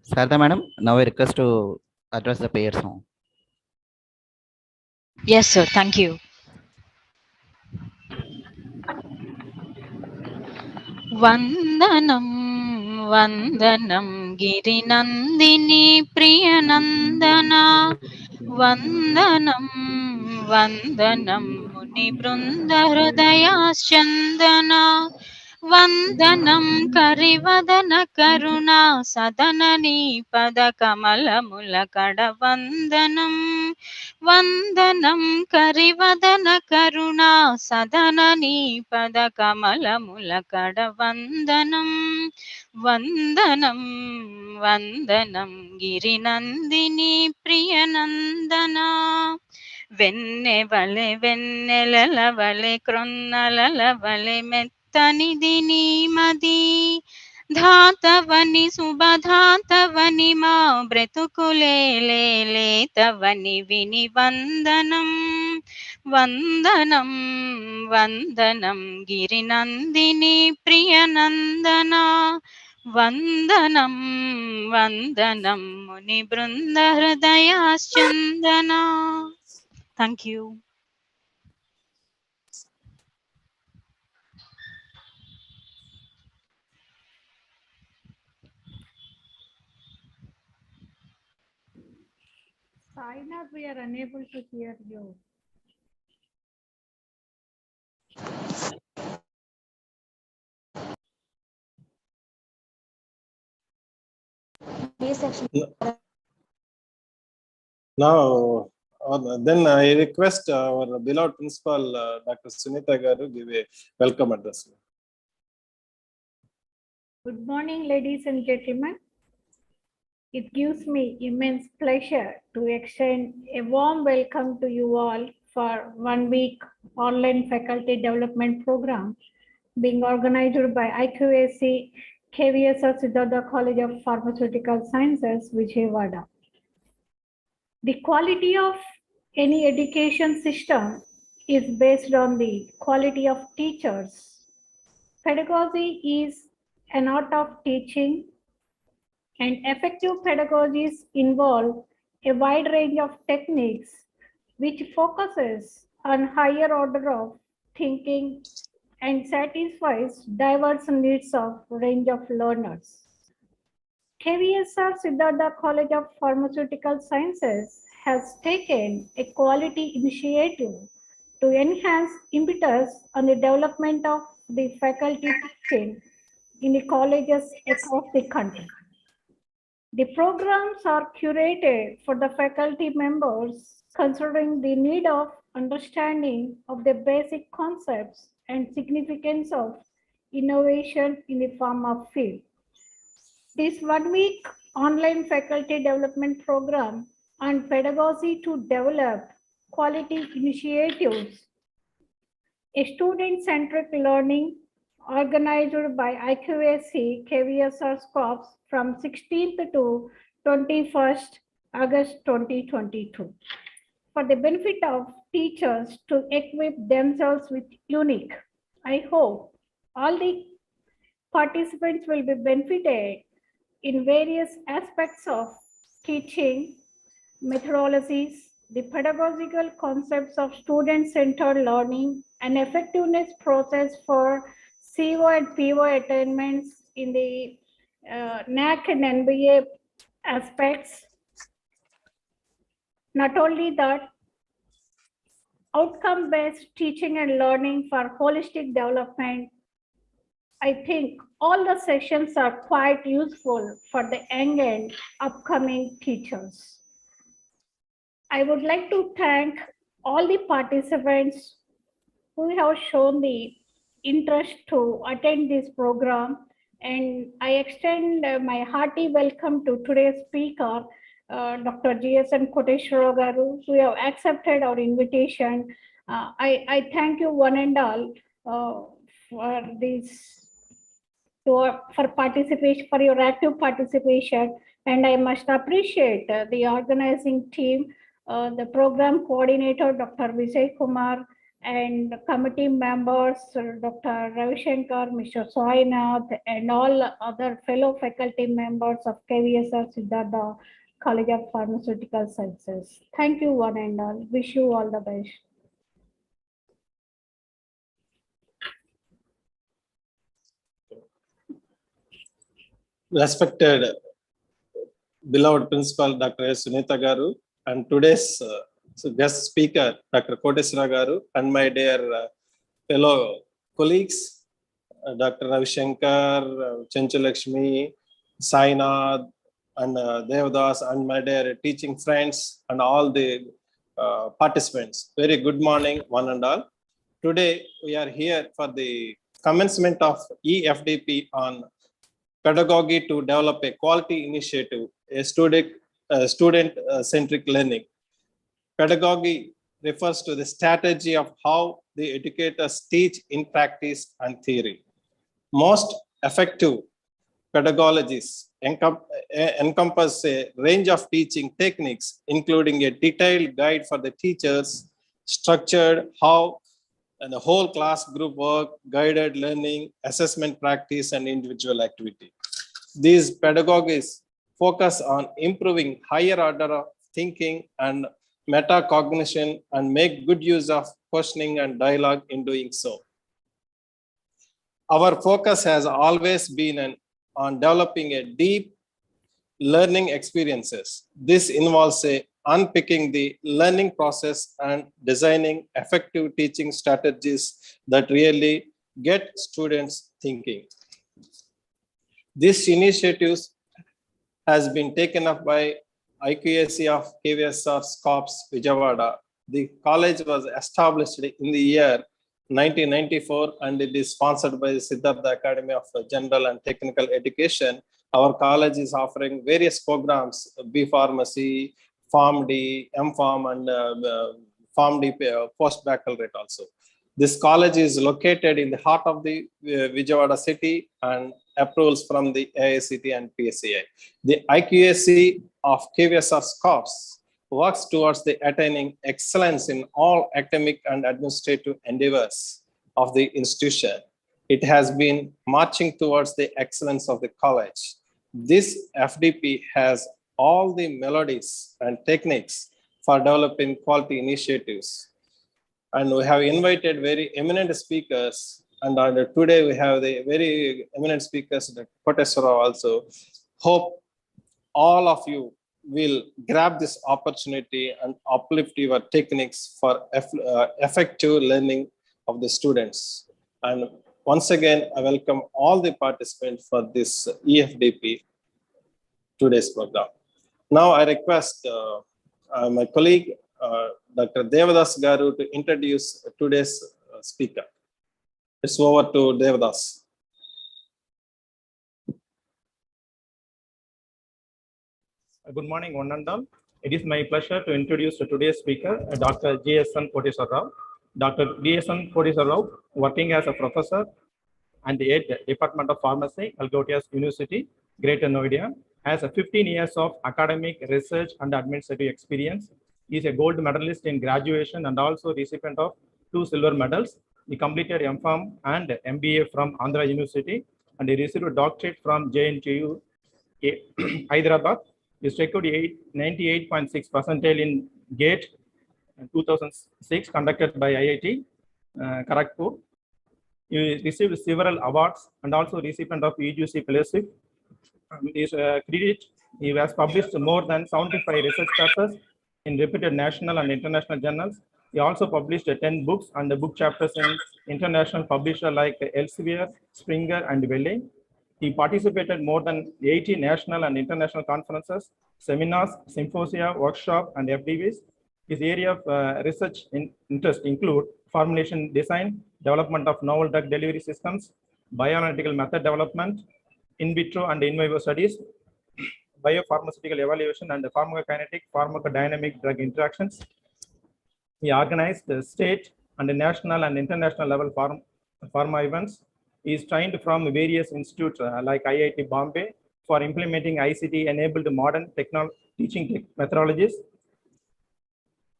Sarda madam, now I request to address the prayer song. Yes, sir. Thank you. Vandanam, Vandanam, Girinandini Priyanandana. Vandanam, Vandanam, Muni Brunda Hridayas వందనం కరివదన కరుణా సదనని పద కమలముల కడ వందనం వందనం కరివదన కరుణా సదనని పద కమలముల కడ వందనం వందనం వందనం గిరినందిని ప్రియనందన వెన్నెవలె వెన్నెలల వలె క్రొన్నలల వలె మెత్తనిది నీమది ధాతవని శుభధాతవని మా బ్రతుకులేలేతవని విని వందనం వందనం వందనం గిరినందిని ప్రియనందన వందనం వందనం ముని బృంద హృదయాశ్చందన. Thank you. Sainath, we are unable to hear you. Now, then I request our beloved principal, Dr. Sunita Garu, give a welcome address. Good morning, ladies and gentlemen. It gives me immense pleasure to extend a warm welcome to you all for 1 week online faculty development program being organized by IQAC KVSR Siddhartha College of Pharmaceutical Sciences, Vijayawada. The quality of any education system is based on the quality of teachers. Pedagogy is an art of teaching, and effective pedagogies involve a wide range of techniques which focuses on higher order of thinking and satisfies diverse needs of range of learners. KVSR Siddhartha College of Pharmaceutical Sciences has taken a quality initiative to enhance impetus on the development of the faculty teaching in the colleges across the country. The programs are curated for the faculty members considering the need of understanding of the basic concepts and significance of innovation in the pharma field. This 1 week online faculty development program on pedagogy to develop quality initiatives, a student-centric learning organized by IQAC KVSR SCOPS from 16th to 21st August 2022 for the benefit of teachers to equip themselves with unique. I hope all the participants will be benefited in various aspects of teaching, methodologies, the pedagogical concepts of student-centered learning, and effectiveness process for CO and PO attainments in the NAC and NBA aspects. Not only that, outcome-based teaching and learning for holistic development. I think all the sessions are quite useful for the young and upcoming teachers. I would like to thank all the participants who have shown the interest to attend this program, and I extend my hearty welcome to today's speaker, Dr. GSN Koteshwara Garu, who have accepted our invitation. I thank you one and all for this, for participation, for your active participation, and I must appreciate the organizing team, the program coordinator, Dr. Vijay Kumar, and committee members, Dr. Ravi Shankar, Mr. Soinath, and all other fellow faculty members of KVSR Siddhartha College of Pharmaceutical Sciences. Thank you one and all. Wish you all the best. Respected beloved principal Dr. S. Sunita Garu and today's guest speaker Dr. Koteswara Garu and my dear fellow colleagues Dr. Ravi Shankar, Chenchalakshmi, Sainath and Devdas and my dear teaching friends and all the participants. Very good morning one and all. Today we are here for the commencement of EFDP on pedagogy to develop a quality initiative, a student-centric learning. Pedagogy refers to the strategy of how the educators teach in practice and theory. Most effective pedagogies encompass a range of teaching techniques, including a detailed guide for the teachers, structured how and the whole class group work, guided learning, assessment practice, and individual activity. These pedagogies focus on improving higher order of thinking and metacognition and make good use of questioning and dialogue in doing so. Our focus has always been on developing a deep learning experiences. This involves unpicking the learning process and designing effective teaching strategies that really get students thinking. This initiative has been taken up by IQAC of KVSR SCOPS Vijayawada. The college was established in the year 1994 and it is sponsored by the Siddhartha Academy of General and Technical Education. Our college is offering various programs, B Pharmacy, PharmD, M.Pharm and PharmD post-baccalaureate also. This college is located in the heart of the Vijayawada city and approvals from the AICT and PSCI. The IQAC of KVSR SCOPS works towards the attaining excellence in all academic and administrative endeavors of the institution. It has been marching towards the excellence of the college. This FDP has all the melodies and techniques for developing quality initiatives. And we have invited very eminent speakers. And today we have the very eminent speakers, Dr. Koteswara also. Hope all of you will grab this opportunity and uplift your techniques for effective learning of the students. And once again, I welcome all the participants for this EFDP today's program. Now I request my colleague, Dr. Devdas Garu to introduce today's speaker. It's over to Devdas. Good morning, one and all. It is my pleasure to introduce today's speaker, Dr. G.S.N. Koteswara Rao. Dr. G.S.N. Koteswara Rao, working as a professor and the head Department of Pharmacy, Calcutta University, Greater Noida, has 15 years of academic, research, and administrative experience. He is a gold medalist in graduation and also recipient of 2 silver medals. He completed M.Pharm and MBA from Andhra University, and he received a doctorate from JNTU, Hyderabad. He secured 98.6 percentile in GATE 2006 conducted by IIT Kharagpur. He received several awards and also recipient of UGC Fellowship. His credit, he has published more than 75 research papers in reputed national and international journals. He also published 10 books and the book chapters in international publishers like Elsevier, Springer, and Valley. He participated more than 80 national and international conferences, seminars, symposia, workshops, and FDVs. His area of research interest include formulation design, development of novel drug delivery systems, bioanalytical method development, in vitro and in vivo studies, biopharmaceutical evaluation, and pharmacokinetic, pharmacodynamic drug interactions. He organized the state and the national and international level pharma events. He is trained from various institutes like IIT Bombay for implementing ICT-enabled modern teaching methodologies.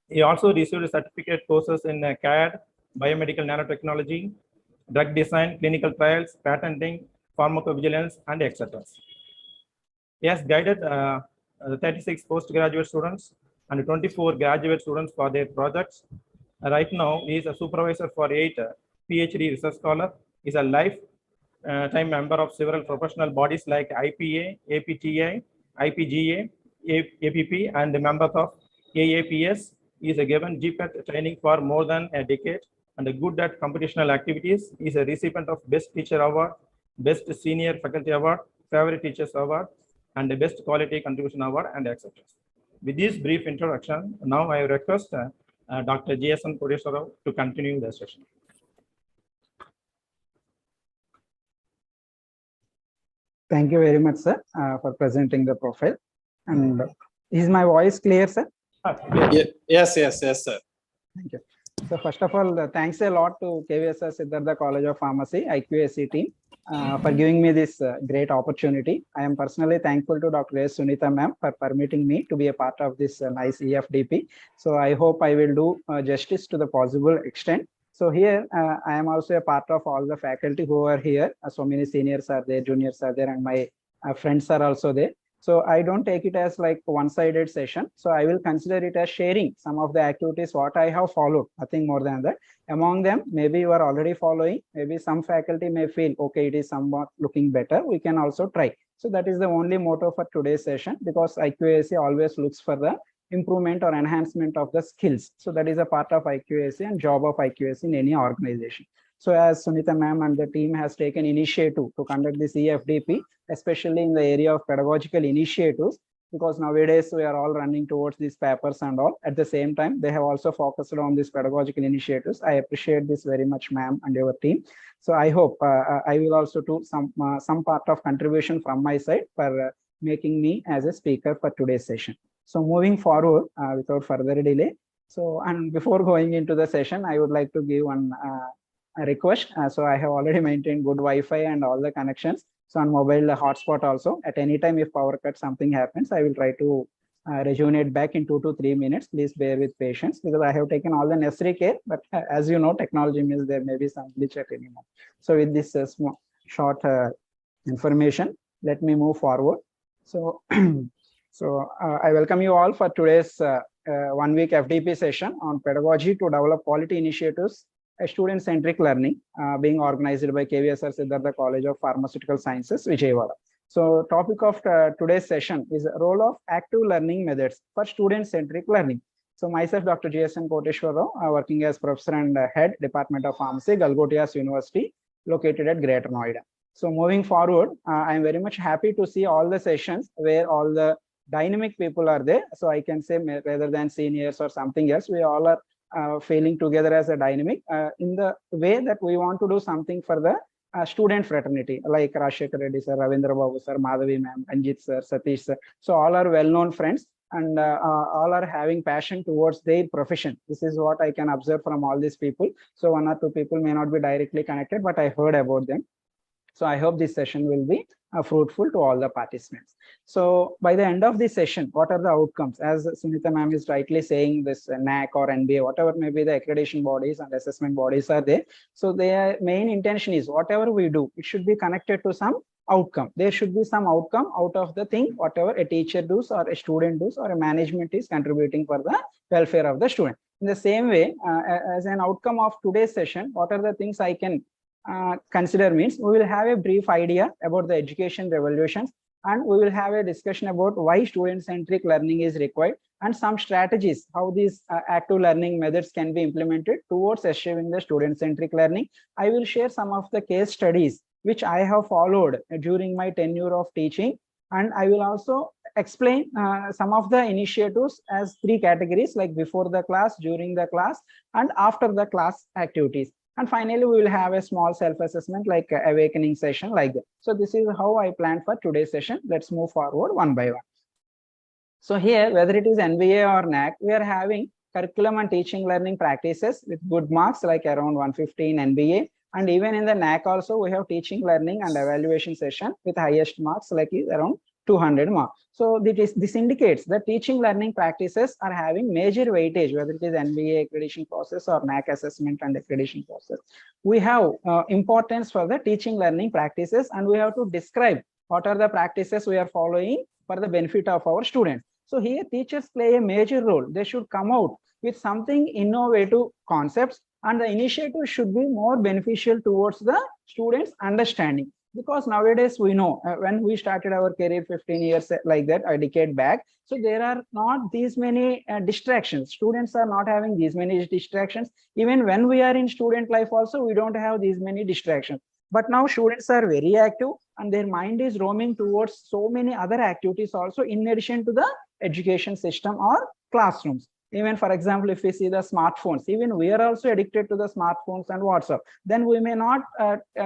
He also received certificate courses in CAD, biomedical nanotechnology, drug design, clinical trials, patenting, pharmacovigilance, and etc. He has guided 36 postgraduate students and 24 graduate students for their projects. Right now, he is a supervisor for 8 PhD research scholars. He is a lifetime member of several professional bodies like IPA, APTA, IPGA, APP, and a member of AAPS. He is a given GPET training for more than a decade and good at computational activities. He is a recipient of Best Teacher Award, Best Senior Faculty Award, Favorite Teachers Award, and the Best Quality Contribution Award, and etc. With this brief introduction, now I request Dr. G.S.N. Kodeshwara to continue the session. Thank you very much, sir, for presenting the profile. And is my voice clear, sir? Yes, sir. Thank you. So first of all, thanks a lot to KVSR Siddhartha College of Pharmacy, IQAC team, for giving me this great opportunity. I am personally thankful to Dr. S. Sunita ma'am for permitting me to be a part of this nice EFDP. So I hope I will do justice to the possible extent. So here, I am also a part of all the faculty who are here. So many seniors are there, juniors are there, and my friends are also there. So I don't take it as like one-sided session. So I will consider it as sharing some of the activities what I have followed, nothing more than that. Among them, maybe you are already following, maybe some faculty may feel, okay, it is somewhat looking better, we can also try. So that is the only motto for today's session, because IQAC always looks for the improvement or enhancement of the skills. So that is a part of IQAC and job of IQAC in any organization. So as Sunita ma'am and the team has taken initiative to conduct this EFDP, especially in the area of pedagogical initiatives, because nowadays we are all running towards these papers and all. At the same time, they have also focused on these pedagogical initiatives. I appreciate this very much, ma'am, and your team. So I hope I will also do some part of contribution from my side for making me as a speaker for today's session. So moving forward without further delay. So, and before going into the session, I would like to give one a request. So I have already maintained good Wi-Fi and all the connections. So on mobile hotspot also, at any time if power cut something happens, I will try to rejuvenate back in 2 to 3 minutes. Please bear with patience, because I have taken all the necessary care. But as you know, technology means there may be some glitch at any moment. So with this small, short information, let me move forward. So, I welcome you all for today's 1 week FDP session on pedagogy to develop quality initiatives, a student-centric learning being organized by KVSR Siddhartha College of Pharmaceutical Sciences, Vijayawada. So topic of today's session is role of active learning methods for student-centric learning. So myself, Dr. G.S.N. Kodeshwara, working as professor and head, Department of Pharmacy, Galgotias University, located at Greater Noida. So moving forward, I am very much happy to see all the sessions where all the dynamic people are there. So I can say rather than seniors or something else, we all are feeling together as a dynamic in the way that we want to do something for the student fraternity, like Rashekar Reddy sir, Ravindra Babu sir, Madhavi ma'am, Ranjit sir, Satish sir. So all are well-known friends, and all are having passion towards their profession. This is what I can observe from all these people. So 1 or 2 people may not be directly connected, but I heard about them. So I hope this session will be fruitful to all the participants. So by the end of this session, what are the outcomes? As Sunita ma'am is rightly saying, this NAC or NBA, whatever may be the accreditation bodies and assessment bodies are there. So their main intention is whatever we do, it should be connected to some outcome. There should be some outcome out of the thing, whatever a teacher does or a student does or a management is contributing for the welfare of the student. In the same way, as an outcome of today's session, what are the things I can consider means we will have a brief idea about the education revolutions, and we will have a discussion about why student-centric learning is required and some strategies how these active learning methods can be implemented towards achieving the student-centric learning. I will share some of the case studies which I have followed during my tenure of teaching, and I will also explain some of the initiatives as 3 categories, like before the class, during the class, and after the class activities. And finally, we will have a small self-assessment like awakening session like that. So this is how I planned for today's session. Let's move forward one by one. So here, whether it is NBA or NAC, we are having curriculum and teaching learning practices with good marks like around 150 in NBA. And even in the NAC also, we have teaching learning and evaluation session with highest marks like around 200 marks. So this indicates that teaching learning practices are having major weightage, whether it is NBA accreditation process or NAC assessment and accreditation process. We have importance for the teaching learning practices, and we have to describe what are the practices we are following for the benefit of our students. So here teachers play a major role. They should come out with something innovative concepts, and the initiative should be more beneficial towards the students' understanding. Because nowadays we know when we started our career 15 years like that, a decade back, so there are not these many distractions. Students are not having these many distractions. Even when we are in student life also, we don't have these many distractions. But now students are very active and their mind is roaming towards so many other activities also, in addition to the education system or classrooms. Even for example, if we see the smartphones, even we are also addicted to the smartphones and WhatsApp. Then we may not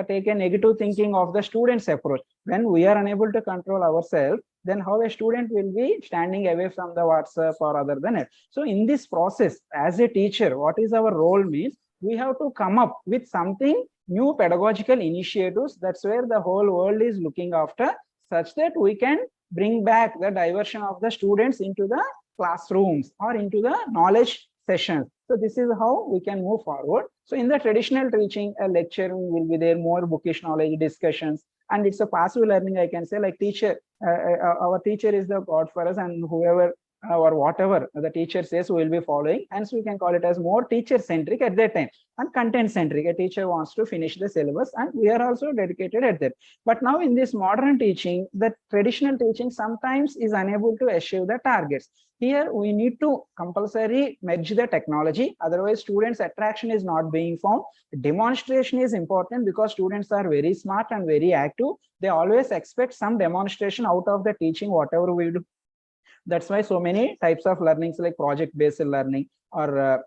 take a negative thinking of the student's approach. When we are unable to control ourselves, then how a student will be standing away from the WhatsApp or other than it. So in this process, as a teacher, what is our role means, we have to come up with something new pedagogical initiatives. That's where the whole world is looking after, such that we can bring back the diversion of the students into the classrooms or into the knowledge sessions. So this is how we can move forward. So in the traditional teaching, a lecturing will be there, more bookish knowledge discussions, and it's a passive learning, I can say, like teacher, our teacher is the God for us, and whoever or whatever the teacher says we will be following. And so we can call it as more teacher-centric at that time, and content-centric. A teacher wants to finish the syllabus, and we are also dedicated at that. But now in this modern teaching, the traditional teaching sometimes is unable to achieve the targets. Here we need to compulsory merge the technology, otherwise students' attraction is not being formed. Demonstration is important because students are very smart and very active. They always expect some demonstration out of the teaching, whatever we do. That's why so many types of learnings like project-based learning or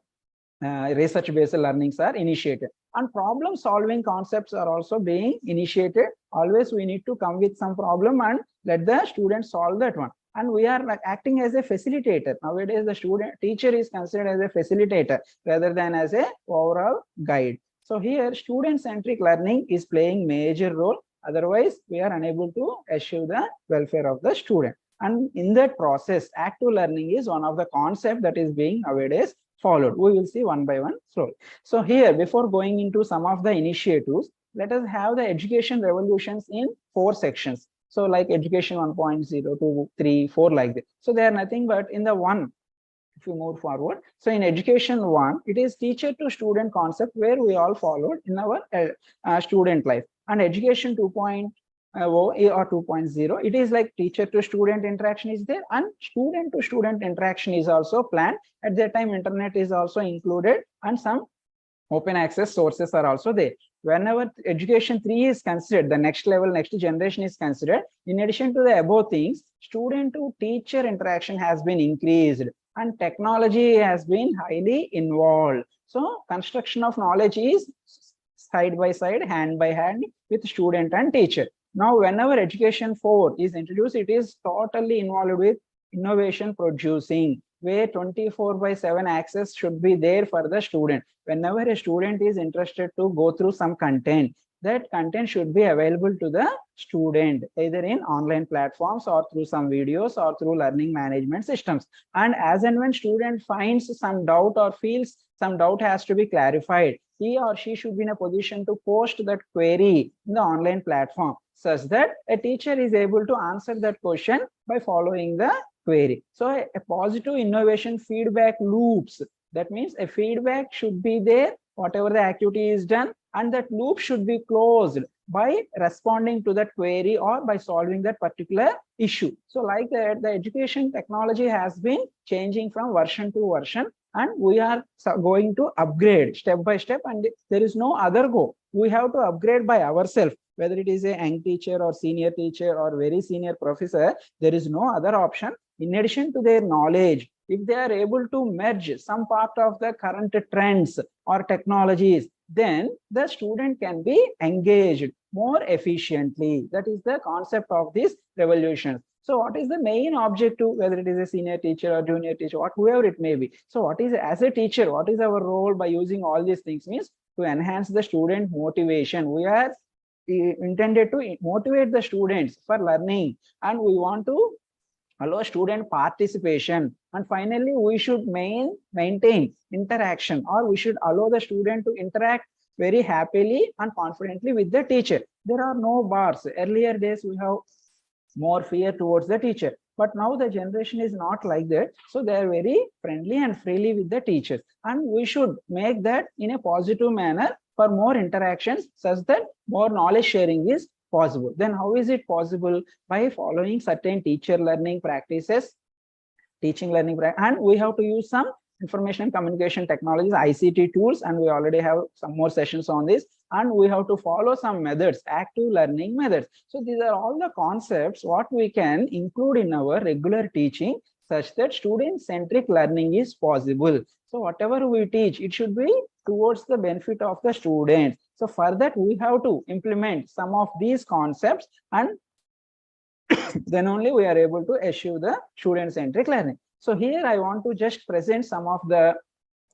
research-based learnings are initiated. And problem-solving concepts are also being initiated. Always we need to come with some problem and let the students solve that one. And we are like acting as a facilitator. Nowadays, the teacher is considered as a facilitator rather than as a overall guide. So here, student-centric learning is playing major role. Otherwise, we are unable to achieve the welfare of the student. And in that process, active learning is one of the concepts that is being nowadays followed. We will see one by one slowly. So here, before going into some of the initiatives, let us have the education revolutions in 4 sections. So like education 1.0, 2, 3, 4 like that. So they are nothing but in the 1, if you move forward. So in education 1, it is teacher to student concept where we all followed in our student life. And education 2.0 or 2.0, it is like teacher to student interaction is there, and student to student interaction is also planned. At that time, internet is also included, and some open access sources are also there. Whenever education 3 is considered, the next level, next generation is considered, in addition to the above things, student to teacher interaction has been increased and technology has been highly involved. So construction of knowledge is side by side, hand by hand with student and teacher. Now, whenever education 4 is introduced, it is totally involved with innovation producing, where 24/7 access should be there for the student. Whenever a student is interested to go through some content, that content should be available to the student, either in online platforms or through some videos or through learning management systems. And as and when student finds some doubt or feels some doubt has to be clarified, he or she should be in a position to post that query in the online platform, such that a teacher is able to answer that question by following the query. So a positive innovation feedback loops, that means a feedback should be there, whatever the activity is done, and that loop should be closed by responding to that query or by solving that particular issue. So like that, the education technology has been changing from version to version, and we are going to upgrade step by step, and there is no other go. We have to upgrade by ourselves, whether it is a young teacher or senior teacher or very senior professor, there is no other option. In addition to their knowledge, if they are able to merge some part of the current trends or technologies, then the student can be engaged more efficiently. That is the concept of this revolution. So what is the main objective, whether it is a senior teacher or junior teacher, whoever it may be. So what is, as a teacher, what is our role by using all these things means to enhance the student motivation. We are intended to motivate the students for learning, and we want to allow student participation, and finally we should maintain interaction, or we should allow the student to interact very happily and confidently with the teacher. There are no bars. Earlier days we have more fear towards the teacher, but now the generation is not like that, so they are very friendly and freely with the teachers, and we should make that in a positive manner for more interactions, such that more knowledge sharing is possible. Then how is it possible? By following certain teacher learning practices, and we have to use some information and communication technologies, ICT tools, and we already have some more sessions on this, and we have to follow some methods, active learning methods. So these are all the concepts what we can include in our regular teaching, such that student-centric learning is possible. So whatever we teach, it should be towards the benefit of the students. So for that, we have to implement some of these concepts, and then only we are able to achieve the student-centric learning. So here I want to just present some of the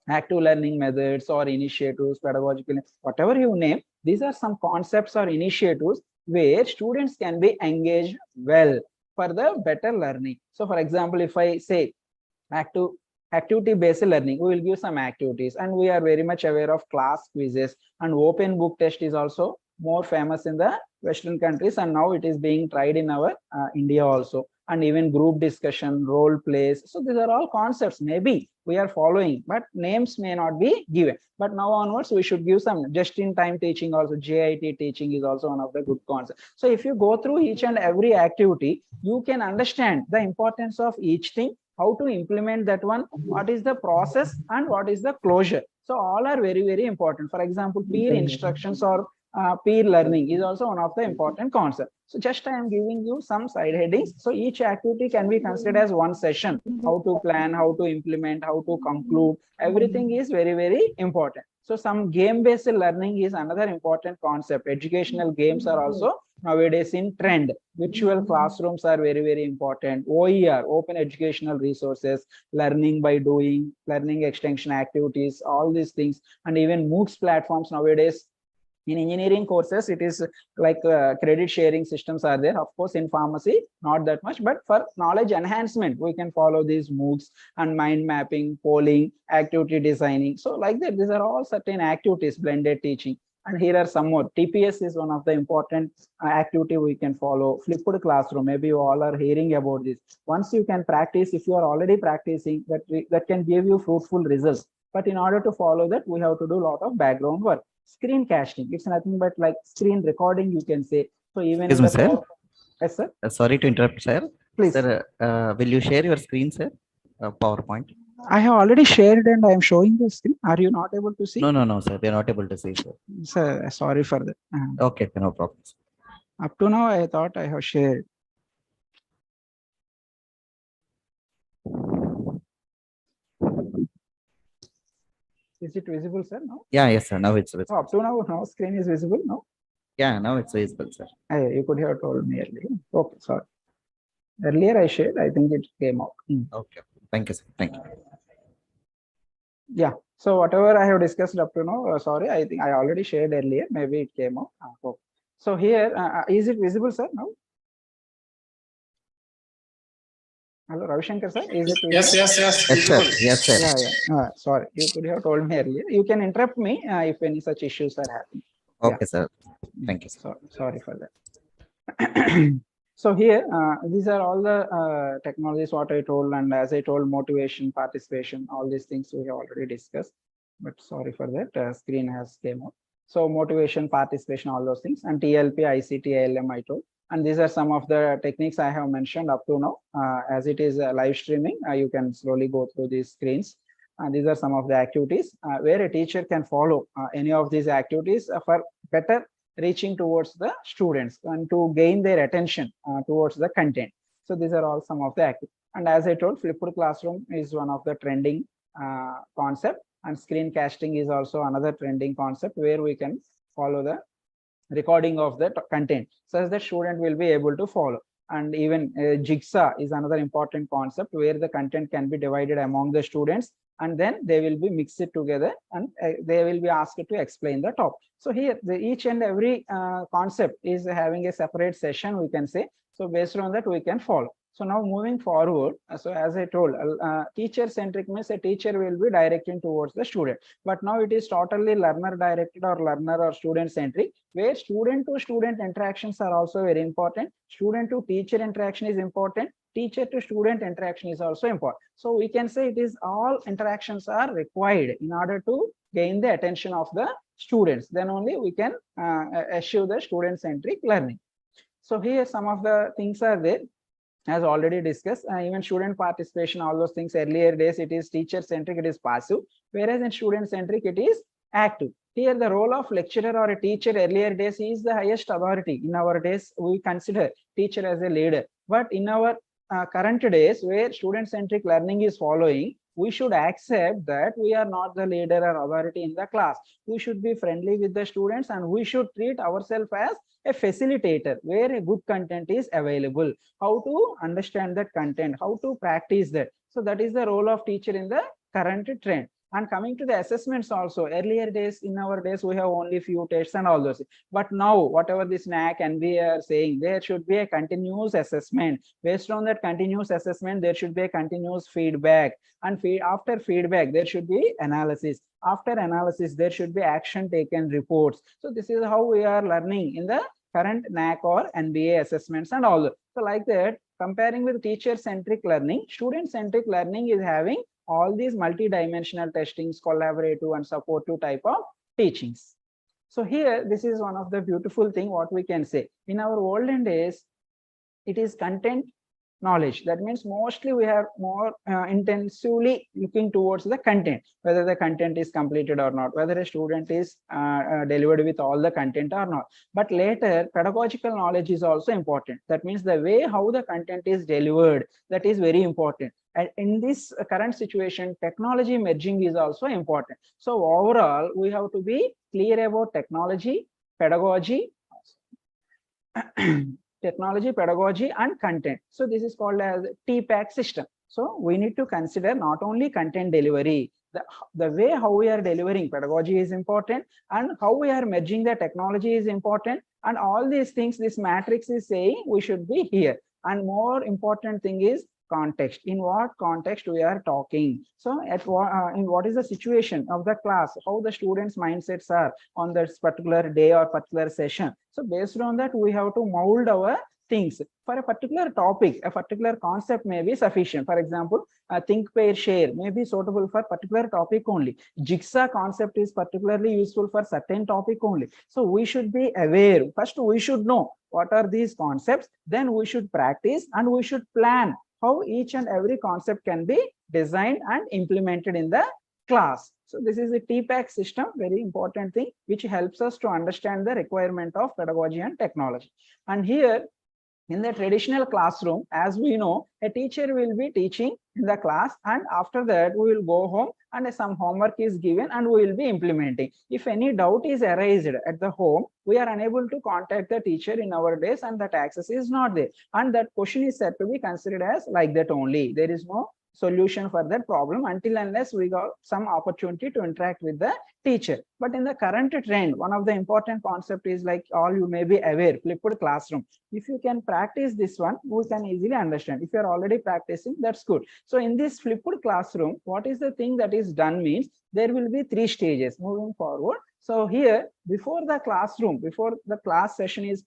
active learning methods or initiatives, pedagogical, whatever you name. These are some concepts or initiatives where students can be engaged well for the better learning. So for example, if I say activity-based learning, we will give some activities, and we are very much aware of class quizzes, and open book test is also more famous in the Western countries, and now it is being tried in our India also, and even group discussion, role plays. So these are all concepts maybe we are following, but names may not be given. But now onwards, we should give some just-in-time teaching also. JIT teaching is also one of the good concepts. So if you go through each and every activity, you can understand the importance of each thing, how to implement that one, what is the process, and what is the closure. So all are very, very important. For example, peer instructions or peer learning is also one of the important concepts. So just I am giving you some side headings. So each activity can be considered as one session. How to plan, how to implement, how to conclude, everything is very, very important. So some game-based learning is another important concept. Educational games are also nowadays in trend. Virtual classrooms are very, very important. OER, open educational resources, learning by doing, learning extension activities, all these things, and even MOOCs platforms nowadays. In engineering courses, it is like credit sharing systems are there. Of course, in pharmacy, not that much, but for knowledge enhancement, we can follow these MOOCs, and mind mapping, polling, activity designing. So like that, these are all certain activities, blended teaching. And here are some more. TPS is one of the important activity we can follow. Flipped classroom, maybe you all are hearing about this. Once you can practice, if you are already practicing, that can give you fruitful results. But in order to follow that, we have to do a lot of background work. Screen casting, it's nothing but like screen recording, you can say. So even Excuse me, sir. Yes, sir. Sorry to interrupt, sir. Please. Sir, will you share your screen, sir? PowerPoint. I have already shared and I am showing the screen. Are you not able to see? No, sir. We are not able to see, sir. Sir, sorry for that. Okay, no problem. Up to now, I thought I have shared. Is it visible, sir? No? Yeah, yes, sir. Now it's visible. So up to now screen is visible, no? Yeah, now it's visible, sir. You could have told me earlier. Okay, sorry. Earlier I shared, I think it came out. Okay, thank you, sir. Thank you. Yeah, so whatever I have discussed up to now, sorry, I think I already shared earlier, maybe it came out. Okay. So here, is it visible, sir, now? Hello, Ravi Shankar, sir, is it visible? Yes. Yes, sir. Yes, sir. Yeah. Sorry, you could have told me earlier. You can interrupt me if any such issues are happening. Okay, sir. Thank you, sir. Sorry for that. So here, these are all the technologies what I told, and as I told, motivation, participation, all these things we have already discussed. But sorry for that, screen has came out. So motivation, participation, all those things, and TLP, ICT, ALM I told. And these are some of the techniques I have mentioned up to now. As it is live streaming, you can slowly go through these screens. And these are some of the activities where a teacher can follow any of these activities for better reaching towards the students and to gain their attention towards the content. So these are all some of the activities. And as I told, flipped classroom is one of the trending concept, and screen casting is also another trending concept where we can follow the recording of the content such that student will be able to follow. And even jigsaw is another important concept where the content can be divided among the students and then they will be mixed together and they will be asked to explain the topic. So here each and every concept is having a separate session, we can say. So based on that we can follow. So now moving forward, so as I told, teacher-centric means a teacher will be directing towards the student. But now it is totally learner-directed or learner or student-centric, where student-to-student interactions are also very important. Student-to-teacher interaction is important. Teacher-to-student interaction is also important. So we can say it is all interactions are required in order to gain the attention of the students. Then only we can achieve the student-centric learning. So here some of the things are there. As already discussed, even student participation, all those things earlier days, it is teacher-centric, it is passive, whereas in student-centric, it is active. Here, the role of lecturer or a teacher earlier days is the highest authority. In our days, we consider teacher as a leader. But in our current days, where student-centric learning is following, we should accept that we are not the leader or authority in the class. We should be friendly with the students and we should treat ourselves as a facilitator where a good content is available, how to understand that content, how to practice that. So that is the role of teacher in the current trend. And coming to the assessments also, earlier days, in our days, we have only few tests and all those. But now, whatever this NAC and we are saying, there should be a continuous assessment. Based on that continuous assessment, there should be a continuous feedback. And after feedback, there should be analysis. After analysis, there should be action taken reports. So this is how we are learning in the current NAC or NBA assessments and all that. So like that, comparing with teacher-centric learning, student-centric learning is having all these multi-dimensional testings, collaborative and supportive type of teachings. So here, this is one of the beautiful thing what we can say. In our olden days, it is content knowledge. That means mostly we are more intensively looking towards the content, whether the content is completed or not, whether a student is delivered with all the content or not. But later, pedagogical knowledge is also important. That means the way how the content is delivered, that is very important. And in this current situation, technology merging is also important. So overall, we have to be clear about technology, pedagogy, technology, pedagogy, and content. So this is called as TPAC system. So we need to consider not only content delivery, the way how we are delivering pedagogy is important, and how we are merging the technology is important. And all these things, this matrix is saying we should be here. And more important thing is context. In what context we are talking. So in what is the situation of the class, how the students' mindsets are on this particular day or particular session. So based on that, we have to mold our things. For a particular topic, a particular concept may be sufficient. For example, think, pair, share may be suitable for particular topic only. Jigsaw concept is particularly useful for certain topic only. So we should be aware. First, we should know what are these concepts. Then we should practice and we should plan how each and every concept can be designed and implemented in the class. So this is a TPAC system, very important thing, which helps us to understand the requirement of pedagogy and technology. And here, in the traditional classroom, as we know, a teacher will be teaching in the class, and after that we will go home and some homework is given and we will be implementing. If any doubt is arised at the home, we are unable to contact the teacher in our days and that access is not there. And that question is said to be considered as like that only. There is no solution for that problem until unless we got some opportunity to interact with the teacher. But in the current trend, one of the important concept is, like all you may be aware, flipped classroom. If you can practice this one, we can easily understand. If you are already practicing, that's good. So in this flipped classroom, what is the thing that is done means there will be 3 stages moving forward. So here, before the classroom, before the class session is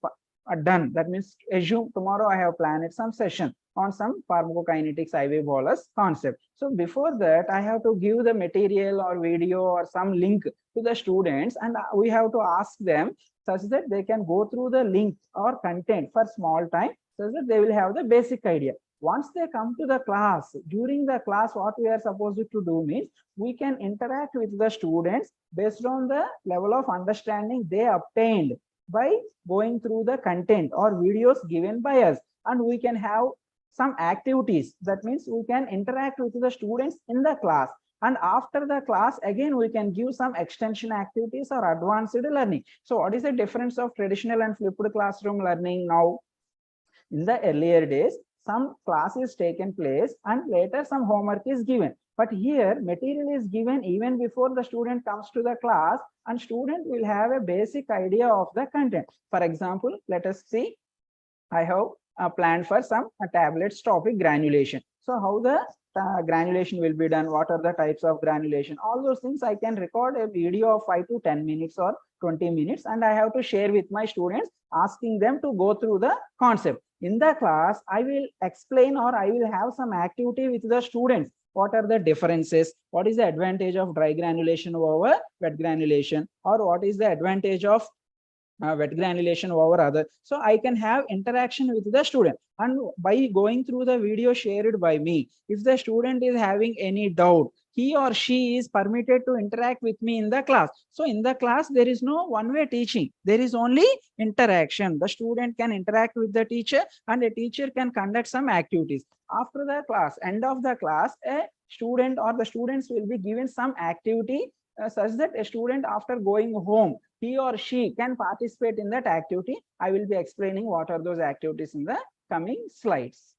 done, that means assume tomorrow I have planned some session on some pharmacokinetics IV bolus concept. So before that, I have to give the material or video or some link to the students, and we have to ask them such that they can go through the link or content for small time, so that they will have the basic idea. Once they come to the class, during the class, what we are supposed to do means we can interact with the students based on the level of understanding they obtained by going through the content or videos given by us, and we can have some activities. That means we can interact with the students in the class, and after the class again we can give some extension activities or advanced learning. So what is the difference of traditional and flipped classroom learning now? In the earlier days, some class is taken place and later some homework is given. But here material is given even before the student comes to the class, and student will have a basic idea of the content. For example, let us see, I have planned for some tablets topic granulation. So how the granulation will be done, what are the types of granulation, all those things I can record a video of 5 to 10 minutes or 20 minutes, and I have to share with my students, asking them to go through the concept. In the class, I will explain, or I will have some activity with the students. What are the differences? What is the advantage of dry granulation over wet granulation? Or what is the advantage of wet granulation over other? So I can have interaction with the student, and by going through the video shared by me, if the student is having any doubt, he or she is permitted to interact with me in the class. So in the class, there is no one-way teaching. There is only interaction. The student can interact with the teacher, and the teacher can conduct some activities. After the class, end of the class, a student or the students will be given some activity such that a student, after going home, he or she can participate in that activity. I will be explaining what are those activities in the coming slides.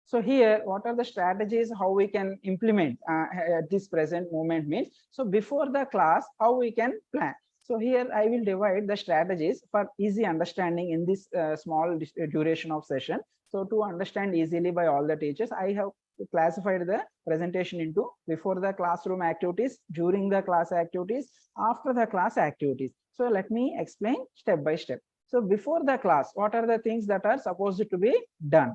So here, what are the strategies, how we can implement at this present moment means. So before the class, how we can plan. So here I will divide the strategies for easy understanding in this small duration of session. So to understand easily by all the teachers, I have classified the presentation into before the classroom activities, during the class activities, after the class activities. So let me explain step by step. So before the class, what are the things that are supposed to be done?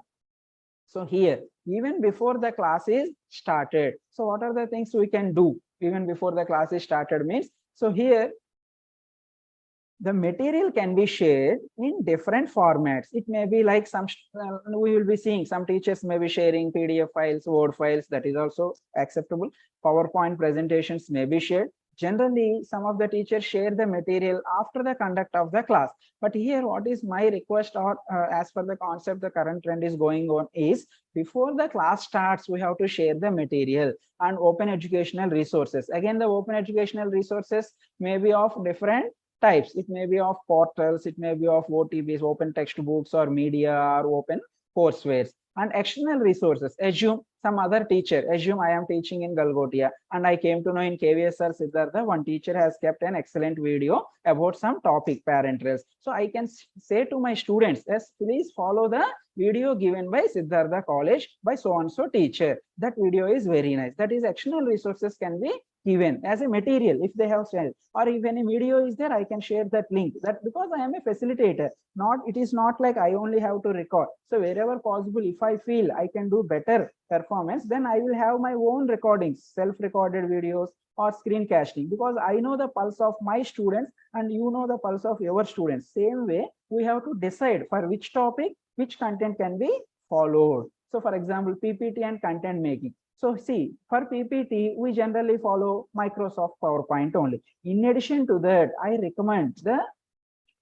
So here, even before the class is started, so what are the things we can do even before the class is started means? So here, the material can be shared in different formats. It may be like some, we will be seeing some teachers may be sharing PDF files, Word files, that is also acceptable. PowerPoint presentations may be shared. Generally, some of the teachers share the material after the conduct of the class. But here, what is my request, or as per the concept, the current trend is going on is, before the class starts, we have to share the material and open educational resources. Again, the open educational resources may be of different types. It may be of portals, it may be of OTBs, open textbooks, or media, or open courseware. And external resources, assume some other teacher, assume I am teaching in Galgotia, and I came to know in KVSR Siddhartha, one teacher has kept an excellent video about some topic, parentrals. So I can say to my students, yes, please follow the video given by Siddhartha College by so-and-so teacher. That video is very nice. That is, external resources can be given as a material if they have shared, or if any video is there, I can share that link. That because I am a facilitator, not, it is not like I only have to record. So wherever possible, if I feel I can do better performance, then I will have my own recordings, self-recorded videos or screencasting, because I know the pulse of my students and you know the pulse of your students. Same way, we have to decide for which topic, which content can be followed. So for example, PPT and content making. So see, for PPT, we generally follow Microsoft PowerPoint only. In addition to that, I recommend the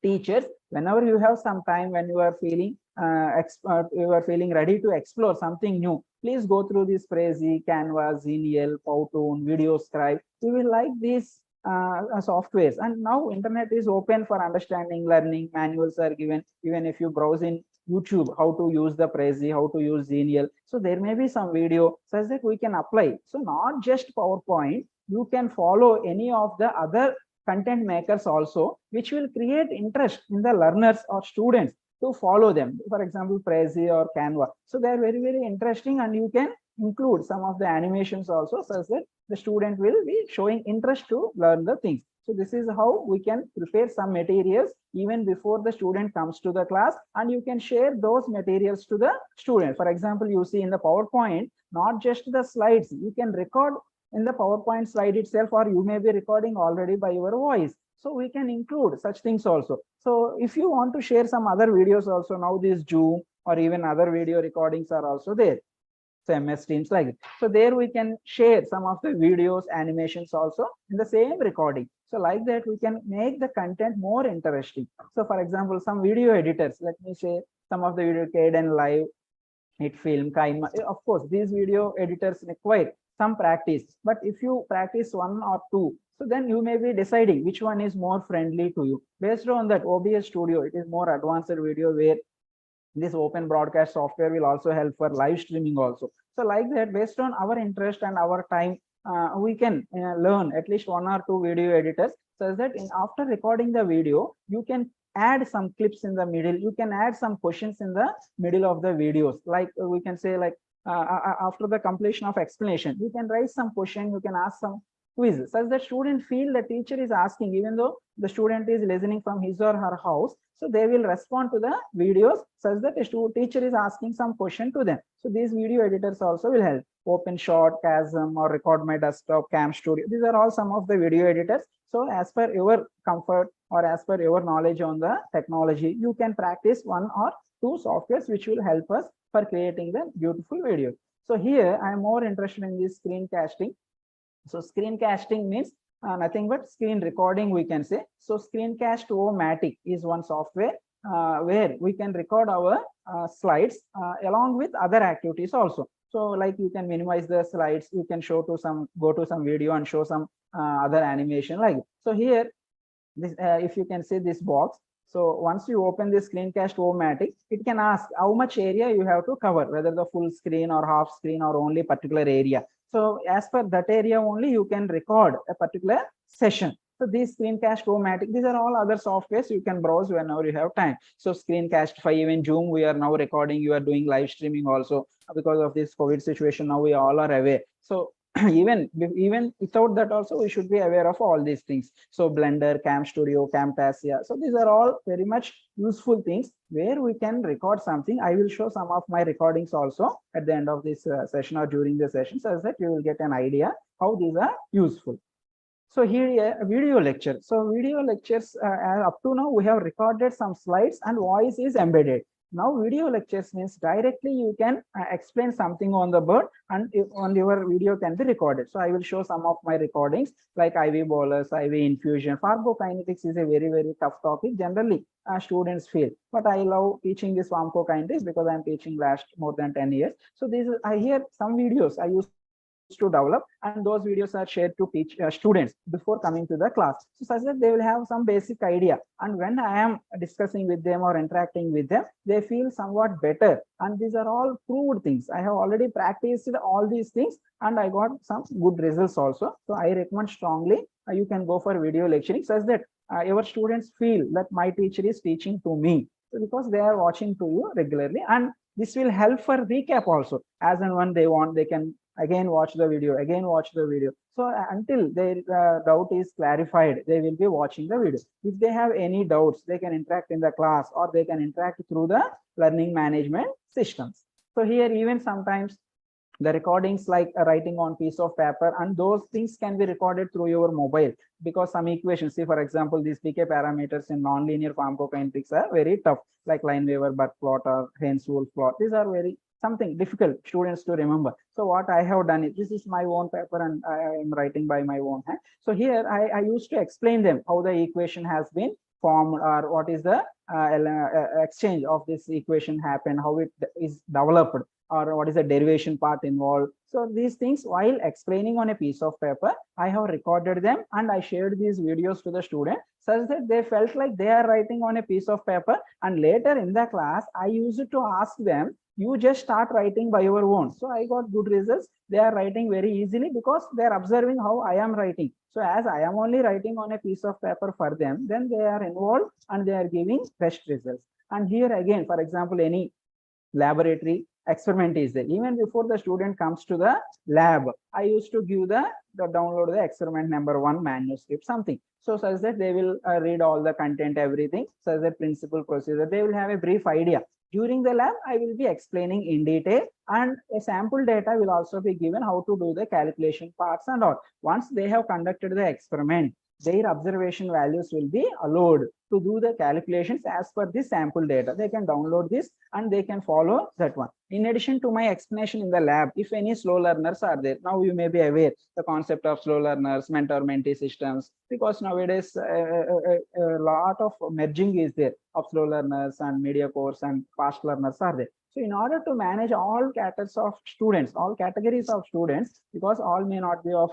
teachers, whenever you have some time, when you are feeling you are feeling ready to explore something new, please go through this Prezi, Canva, Zenial, Powtoon, VideoScribe. You will like these softwares. And now internet is open for understanding, learning, manuals are given. Even if you browse in YouTube, how to use the Prezi, how to use Zenial. So there may be some video such that we can apply. So not just PowerPoint, you can follow any of the other content makers also, which will create interest in the learners or students to follow them. For example, Prezi or Canva. So they are very, very interesting, and you can include some of the animations also such that the student will be showing interest to learn the things. So this is how we can prepare some materials even before the student comes to the class, and you can share those materials to the student. For example, you see in the PowerPoint, not just the slides, you can record in the PowerPoint slide itself, or you may be recording already by your voice. So we can include such things also. So if you want to share some other videos also, now this Zoom or even other video recordings are also there. So MS Teams like it. So there we can share some of the videos, animations also in the same recording. So like that, we can make the content more interesting. So for example, some video editors, let me say some of the video, Caden Live, HitFilm, Kaima. Of course, these video editors require some practice, but if you practice one or two, so then you may be deciding which one is more friendly to you. Based on that, OBS Studio, it is more advanced video where this open broadcast software will also help for live streaming also. So like that, based on our interest and our time, we can learn at least 1 or 2 video editors, so that after recording the video, you can add some clips in the middle. You can add some questions in the middle of the videos. Like we can say, like after the completion of explanation, you can raise some question, you can ask some quiz, such that student feel the teacher is asking, even though the student is listening from his or her house. So they will respond to the videos such that a teacher is asking some question to them. So these video editors also will help. OpenShot, Chasm, or Record My Desktop, Cam Studio. These are all some of the video editors. So as per your comfort or as per your knowledge on the technology, you can practice 1 or 2 softwares which will help us for creating the beautiful videos. So here I am more interested in this screencasting. So screencasting means nothing but screen recording, we can say. So Screencast-O-Matic is one software where we can record our slides along with other activities also. So like you can minimize the slides, you can go to some video and show some other animation like. So here, this if you can see this box. So once you open this Screencast-O-Matic, it can ask how much area you have to cover, whether the full screen or half screen or only particular area. So as per that area only, you can record a particular session. So these Screencast-O-Matic, these are all other softwares you can browse whenever you have time. So Screencastify, even Zoom, we are now recording, you are doing live streaming also. Because of this COVID situation, now we all are aware. So even without that also, we should be aware of all these things. So Blender, Cam Studio, Camtasia. So these are all very much useful things where we can record something. I will show some of my recordings also at the end of this session or during the session, so that you will get an idea how these are useful. So here a video lecture. So video lectures up to now we have recorded some slides and voice is embedded. Now video lectures means directly you can explain something on the board and on your video can be recorded. So I will show some of my recordings like IV bolus, IV infusion. Pharmacokinetics is a very, very tough topic. Generally students feel, but I love teaching this pharmacokinetics because I'm teaching last more than 10 years. So I hear some videos I used to develop, and those videos are shared to teach students before coming to the class, so such that they will have some basic idea, and when I am discussing with them or interacting with them, they feel somewhat better. And these are all proved things. I have already practiced all these things and I got some good results also. So I recommend strongly you can go for video lecturing, such that your students feel that my teacher is teaching to me, because they are watching to you regularly. And this will help for recap also. As and when they want, they can again watch the video, again watch the video. So until their doubt is clarified, they will be watching the video. If they have any doubts, they can interact in the class or they can interact through the learning management systems. So here even sometimes the recordings like writing on piece of paper, and those things can be recorded through your mobile, because some equations, say for example, these PK parameters in nonlinear pharmacokinetics are very tough, like Lineweaver-Burke plot or Haynes-Wolff plot. These are very something difficult students to remember. So what I have done is, this is my own paper and I am writing by my own hand. So here I used to explain them how the equation has been formed, or what is the exchange of this equation happened, how it is developed, or what is the derivation part involved. So these things, while explaining on a piece of paper, I have recorded them and I shared these videos to the student, such that they felt like they are writing on a piece of paper. And later in the class, I used to ask them, you just start writing by your own. So I got good results. They are writing very easily because they are observing how I am writing. So as I am only writing on a piece of paper for them, then they are involved and they are giving best results. And here again, for example, any laboratory experiment is there. Even before the student comes to the lab, I used to give the download the experiment number 1 manuscript, something. So such that they will read all the content, everything, such that principal procedure, they will have a brief idea. During the lab, I will be explaining in detail, and a sample data will also be given how to do the calculation parts and all. Once they have conducted the experiment, their observation values will be allowed to do the calculations as per this sample data. They can download this and they can follow that one. In addition to my explanation in the lab, if any slow learners are there, now you may be aware the concept of slow learners, mentor-mentee systems, because nowadays a lot of merging is there of slow learners and media course and fast learners are there. So in order to manage all categories of students, because all may not be of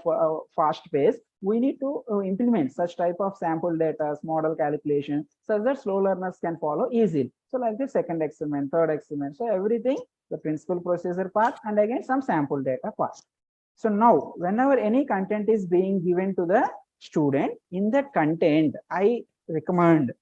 fast pace, we need to implement such type of sample data, model calculation, such that slow learners can follow easily. So like the second experiment, third experiment. So everything the principal procedure part, and again some sample data part. So now, whenever any content is being given to the student, in that content, I recommend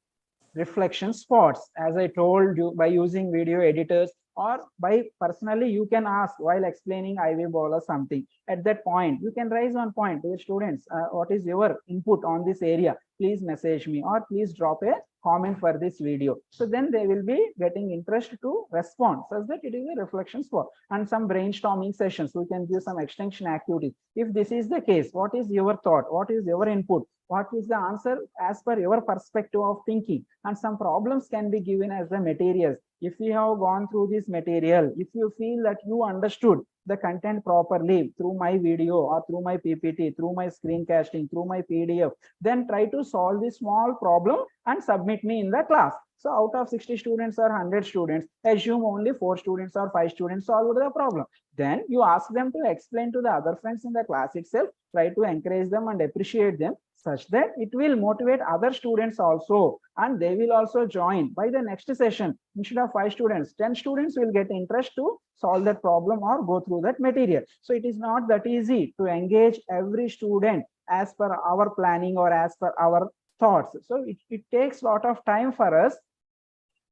reflection spots, as I told you, by using video editors, or by personally you can ask while explaining IV ball or something. At that point, you can raise one point to your students, what is your input on this area? Please message me, or please drop a comment for this video. So then they will be getting interest to respond, such that it is a reflection spot. And some brainstorming sessions, we can give some extension activities. If this is the case, what is your thought? What is your input? What is the answer as per your perspective of thinking? And some problems can be given as the materials. If you have gone through this material, if you feel that you understood the content properly through my video or through my PPT, through my screencasting, through my PDF, then try to solve this small problem and submit me in the class. So out of 60 students or 100 students, assume only 4 students or 5 students solved the problem. Then you ask them to explain to the other friends in the class itself, try to encourage them and appreciate them, such that it will motivate other students also, and they will also join. By the next session, instead of 5 students, 10 students will get interest to solve that problem or go through that material. So it is not that easy to engage every student as per our planning or as per our thoughts. So it takes a lot of time for us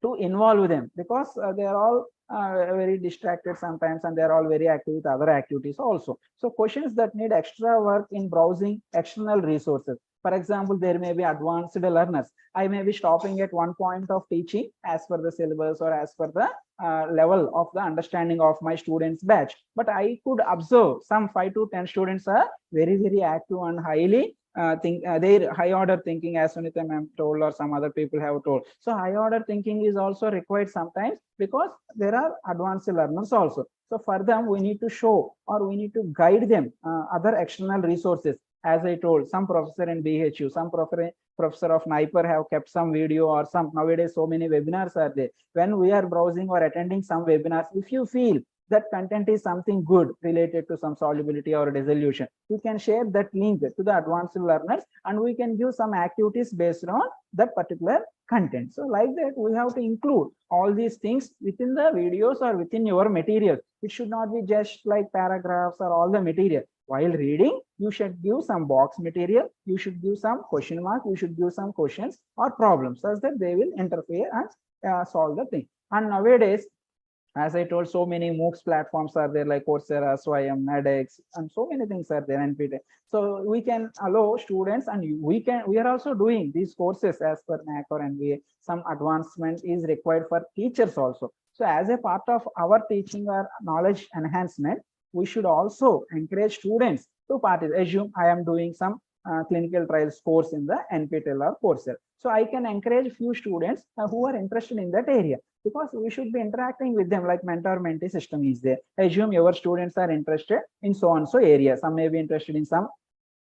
to involve them, because they are all very distracted sometimes, and they're all very active with other activities also. So questions that need extra work in browsing external resources. For example, there may be advanced learners. I may be stopping at one point of teaching as per the syllabus or as per the level of the understanding of my students batch. But I could observe some 5 to 10 students are very, very active and highly their high order thinking, as Sunita ma'am told, or some other people have told. So high order thinking is also required sometimes, because there are advanced learners also. So for them, we need to show, or we need to guide them other external resources. As I told, some professor in BHU, some professor of NIPER have kept some video, or some, nowadays so many webinars are there. When we are browsing or attending some webinars, if you feel that content is something good related to some solubility or dissolution, we can share that link to the advanced learners, and we can give some activities based on that particular content. So like that, we have to include all these things within the videos or within your material. It should not be just like paragraphs or all the material. While reading, you should give some box material, you should give some question mark, you should give some questions or problems, such that they will interfere and solve the thing. And nowadays, as I told, so many MOOCs platforms are there, like Coursera, Swayam, edX, and so many things are there, NPTEL. So we can allow students, and we are also doing these courses as per NAC or NBA. Some advancement is required for teachers also. So as a part of our teaching or knowledge enhancement, we should also encourage students to participate. Assume I am doing some clinical trials course in the NPTEL or Coursera. So I can encourage few students who are interested in that area, because we should be interacting with them, like mentor-mentee system is there. Assume your students are interested in so and so area. Some may be interested in some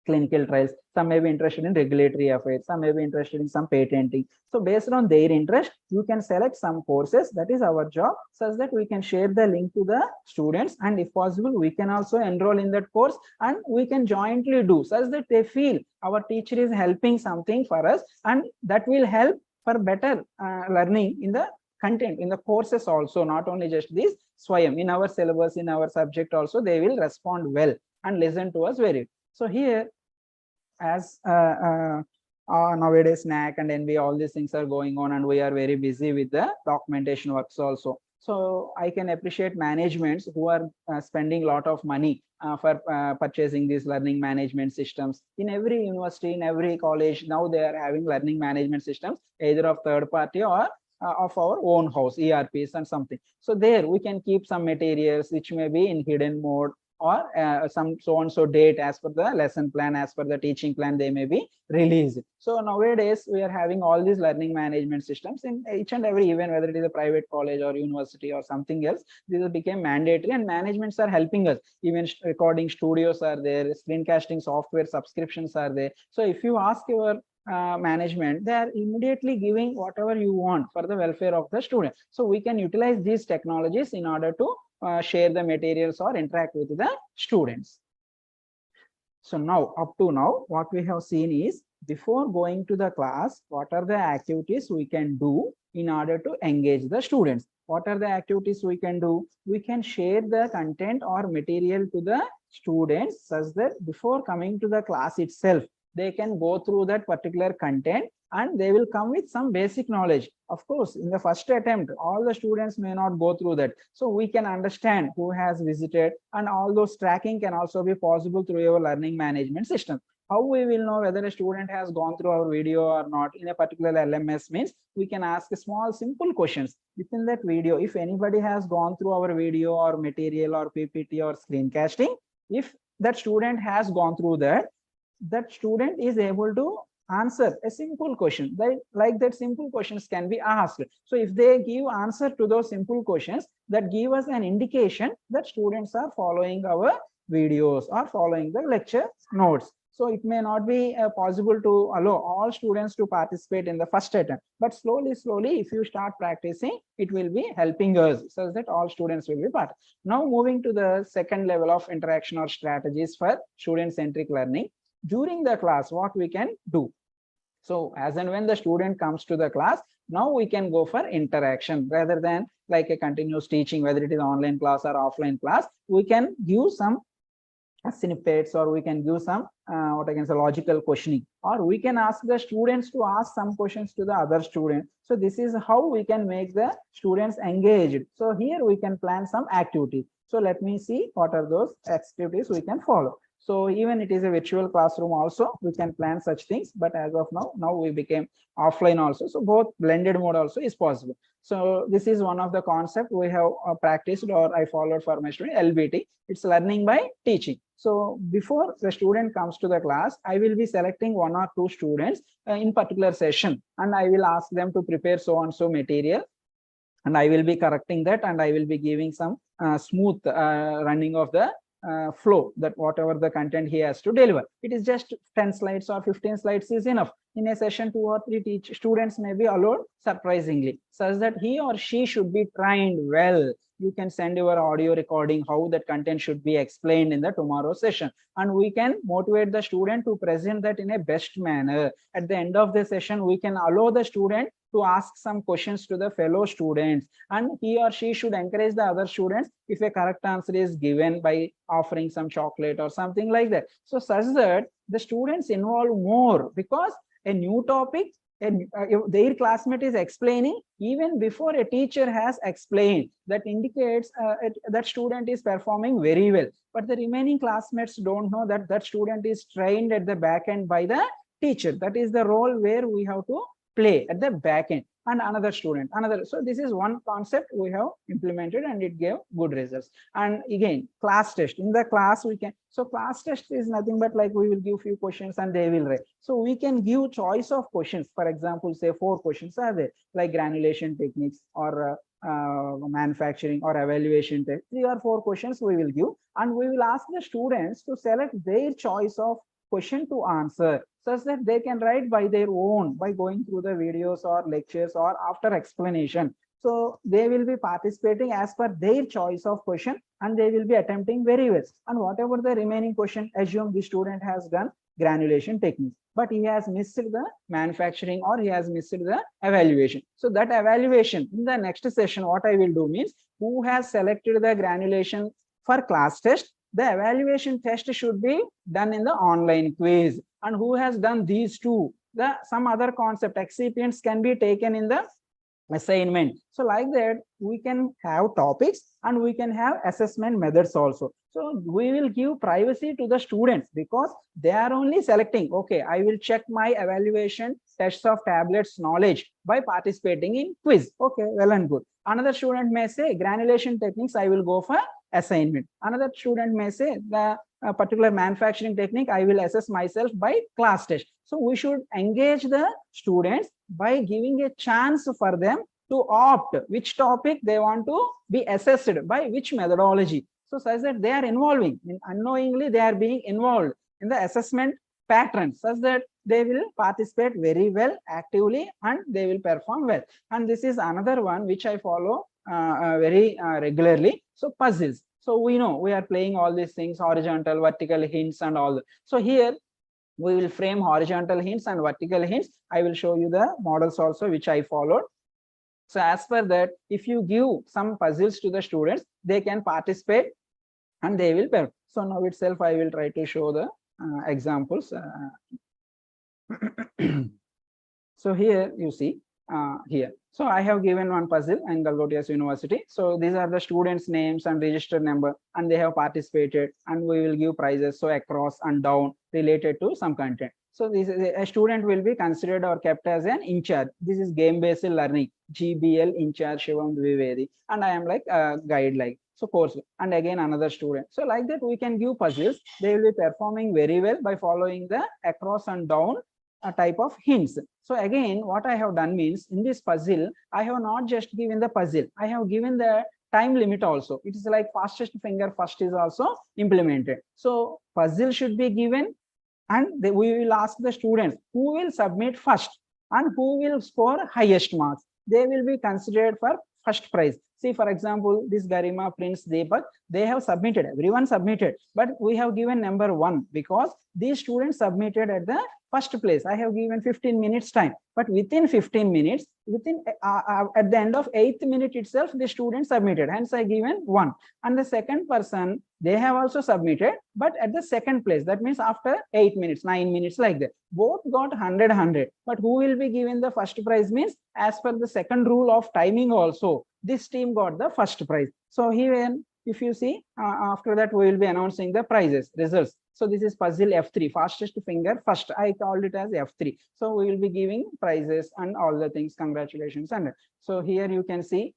clinical trials, some may be interested in regulatory affairs, some may be interested in some patenting. So based on their interest, you can select some courses. That is our job, such that we can share the link to the students, and if possible, we can also enroll in that course, and we can jointly do, such that they feel our teacher is helping something for us, and that will help for better learning in the content, in the courses also, not only just this Swayam. In our syllabus, in our subject also, they will respond well and listen to us very. So here, as nowadays NAC and NBA, all these things are going on, and we are very busy with the documentation works also. So I can appreciate managements who are spending a lot of money for purchasing these learning management systems. In every university, in every college, now they are having learning management systems, either of third party or of our own house, ERPs and something. So there we can keep some materials which may be in hidden mode, or some so and so date as per the lesson plan, as per the teaching plan, they may be released. So nowadays we are having all these learning management systems in each and every event, whether it is a private college or university or something else. These became mandatory, and managements are helping us. Even recording studios are there, screencasting software subscriptions are there. So if you ask your management, they are immediately giving whatever you want for the welfare of the student. So we can utilize these technologies in order to share the materials or interact with the students. So now, up to now, what we have seen is, before going to the class, what are the activities we can do in order to engage the students. What are the activities we can do? We can share the content or material to the students such that before coming to the class itself, they can go through that particular content and they will come with some basic knowledge. Of course, in the first attempt, all the students may not go through that. So we can understand who has visited, and all those tracking can also be possible through your learning management system. How we will know whether a student has gone through our video or not in a particular LMS means we can ask small, simple questions within that video. If anybody has gone through our video or material or PPT or screencasting, if that student has gone through that, that student is able to answer a simple question. Like that simple questions can be asked. So if they give answer to those simple questions, that give us an indication that students are following our videos or following the lecture notes. So it may not be possible to allow all students to participate in the first attempt, but slowly, if you start practicing, it will be helping us so that all students will be part. Now moving to the second level of interaction or strategies for student-centric learning. During the class, what we can do? So as and when the student comes to the class, now we can go for interaction rather than like a continuous teaching, whether it is online class or offline class. We can give some snippets, or we can give some what I can say logical questioning, or we can ask the students to ask some questions to the other student. So this is how we can make the students engaged. So here we can plan some activities. So let me see what are those activities we can follow. So even it is a virtual classroom also, we can plan such things, but as of now we became offline also. So both blended mode also is possible. So this is one of the concept we have practiced, or I followed for my student, LBT. It's learning by teaching. So before the student comes to the class, I will be selecting 1 or 2 students in particular session, and I will ask them to prepare so and so material, and I will be correcting that, and I will be giving some smooth running of the flow, that whatever the content he has to deliver. It is just 10 slides or 15 slides is enough. In a session, 2 or 3 students may be allowed surprisingly, such that he or she should be trained well. You can send your audio recording how that content should be explained in the tomorrow session, and we can motivate the student to present that in a best manner. At the end of the session, we can allow the student to ask some questions to the fellow students, and he or she should encourage the other students if a correct answer is given by offering some chocolate or something like that. So such that the students involve more, because a new topic and their classmate is explaining even before a teacher has explained, that indicates that student is performing very well. But the remaining classmates don't know that that student is trained at the back end by the teacher. That is the role where we have to play at the back end, and another student, another. So this is one concept we have implemented, and it gave good results. And again, class test. In the class we can, so class test is nothing but like we will give few questions and they will write. So we can give choice of questions. For example, say 4 questions are there, like granulation techniques or manufacturing or evaluation test. 3 or 4 questions we will give, and we will ask the students to select their choice of question to answer, such that they can write by their own, by going through the videos or lectures or after explanation. So they will be participating as per their choice of question, and they will be attempting very well. And whatever the remaining question, assume the student has done granulation techniques, but he has missed the manufacturing or he has missed the evaluation. So that evaluation in the next session, what I will do means, who has selected the granulation for class test, the evaluation test should be done in the online quiz. And who has done these two, some other concept excipients can be taken in the assignment. So like that, we can have topics and we can have assessment methods also. So we will give privacy to the students, because they are only selecting, okay, I will check my evaluation tests of tablets knowledge by participating in quiz. Okay, well and good. Another student may say granulation techniques, I will go for assignment. Another student may say the particular manufacturing technique, I will assess myself by class test. So we should engage the students by giving a chance for them to opt which topic they want to be assessed by which methodology. So such that they are involving, unknowingly they are being involved in the assessment pattern, such that they will participate very well actively and they will perform well. And this is another one which I follow very regularly. So puzzles. So we know we are playing all these things, horizontal, vertical hints and all. So here we will frame horizontal hints and vertical hints. I will show you the models also which I followed. So as per that, if you give some puzzles to the students, they can participate and they will perform. So now itself, I will try to show the examples. So here you see here. So I have given one puzzle in Galgotias University. So these are the students' names and register number, and they have participated, and we will give prizes. So across and down related to some content. So this is a student will be considered or kept as an in charge. This is game-based learning, GBL in charge Shivam Dvivedi, and I am like a guide like. So course, and again another student. So like that we can give puzzles. They will be performing very well by following the across and down a type of hints. So again, what I have done means in this puzzle, I have not just given the puzzle, I have given the time limit also. It is like fastest finger first is also implemented. So puzzle should be given, and we will ask the students who will submit first and who will score highest marks. They will be considered for first prize. See, for example, this Garima, Prince, Deepak, they have submitted, everyone submitted, but we have given number 1 because these students submitted at the first place. I have given 15 minutes time, but within 15 minutes, at the end of 8th minute itself, the student submitted. Hence, I given 1. And the second person, they have also submitted, but at the second place. That means after 8 minutes, 9 minutes like that. Both got 100, 100. But who will be given the first prize means as per the second rule of timing also, this team got the first prize. So here, if you see, after that, we will be announcing the prizes, results. So this is puzzle F3, fastest finger first. I called it as F3. So we will be giving prizes and all the things. Congratulations. And so here you can see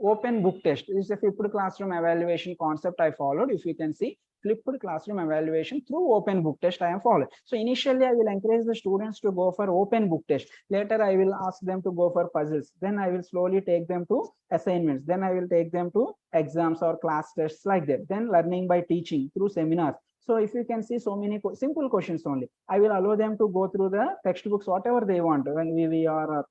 open book test. This is a flipped classroom evaluation concept I followed. If you can see, flipped classroom evaluation through open book test I am following. So initially I will encourage the students to go for open book test. Later I will ask them to go for puzzles. Then I will slowly take them to assignments. Then I will take them to exams or class tests like that. Then learning by teaching through seminars. So if you can see so many simple questions only, I will allow them to go through the textbooks, whatever they want, when VVR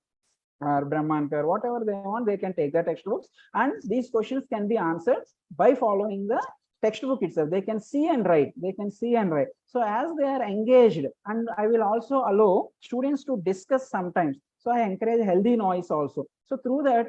or Brahmankar, whatever they want, they can take the textbooks. And these questions can be answered by following the textbook itself. They can see and write. They can see and write. So as they are engaged, and I will also allow students to discuss sometimes. So I encourage healthy noise also. So through that,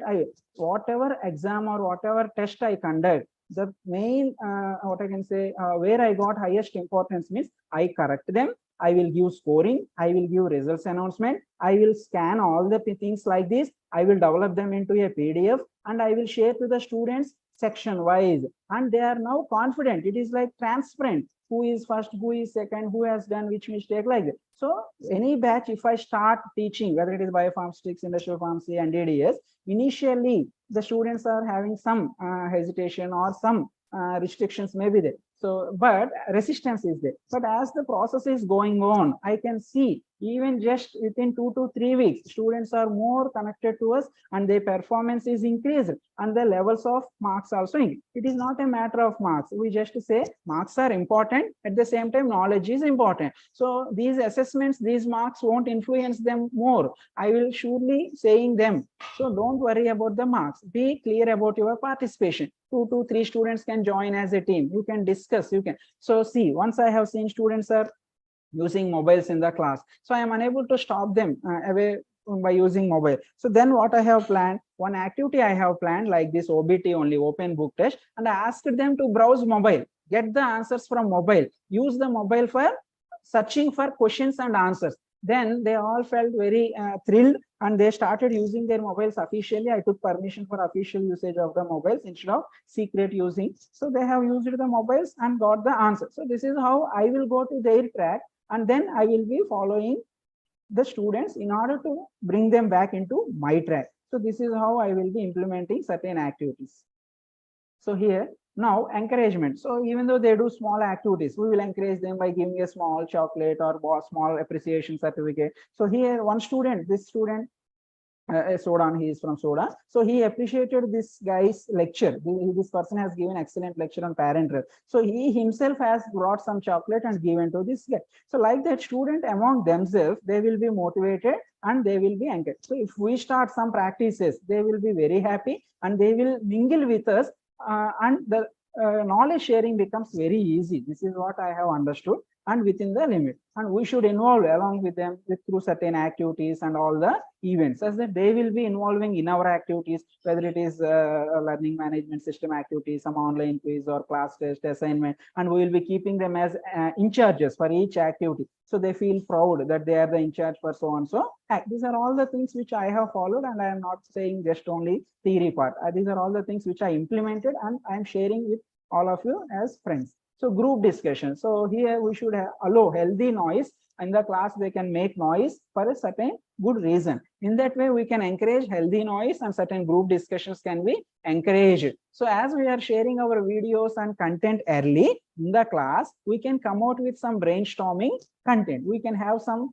whatever exam or whatever test I conduct, the main, what I can say, where I got highest importance means I correct them. I will give scoring. I will give results announcement. I will scan all the things like this. I will develop them into a PDF and I will share to the students section wise. And they are now confident. It is like transparent. Who is first, who is second, who has done which mistake like that. So any batch, if I start teaching, whether it is biopharmaceutics, industrial pharmacy, and DDS, initially the students are having some hesitation or some restrictions may be there. So, but resistance is there. But as the process is going on, I can see even just within 2 to 3 weeks, students are more connected to us and their performance is increased and the levels of marks also increase. It is not a matter of marks. We just say marks are important. At the same time, knowledge is important. So these assessments, these marks won't influence them more. I will surely saying them. So don't worry about the marks. Be clear about your participation. 2 to 3 students can join as a team. You can discuss, you can. So see, once I have seen students are using mobiles in the class, so I am unable to stop them away by using mobile. So then what I have planned, one activity I have planned like this OBT only, open book test, and I asked them to browse mobile, get the answers from mobile, use the mobile for searching for questions and answers. Then they all felt very thrilled and they started using their mobiles officially. I took permission for official usage of the mobiles instead of secret using. So they have used the mobiles and got the answer. So this is how I will go to their track and then I will be following the students in order to bring them back into my track. So this is how I will be implementing certain activities. So here, now encouragement. So even though they do small activities, we will encourage them by giving a small chocolate or small appreciation certificate. So here one student, this student, Sodan, he is from Soda. So he appreciated this guy's lecture. This person has given excellent lecture on parental. So he himself has brought some chocolate and given to this guy. So like that student among themselves, they will be motivated and they will be encouraged. So if we start some practices, they will be very happy and they will mingle with us and the knowledge sharing becomes very easy. This is what I have understood. and within the limit. And we should involve along with them through certain activities and all the events, as that they will be involving in our activities, whether it is learning management system activities, some online quiz or class test assignment, and we will be keeping them as in charges for each activity. So they feel proud that they are the in charge for so and so. These are all the things which I have followed, and I am not saying just only theory part. These are all the things which I implemented, and I am sharing with all of you as friends. So group discussion. So here we should allow healthy noise in the class. They can make noise for a certain good reason. In that way, we can encourage healthy noise, and certain group discussions can be encouraged. So as we are sharing our videos and content early in the class, we can come out with some brainstorming content. We can have some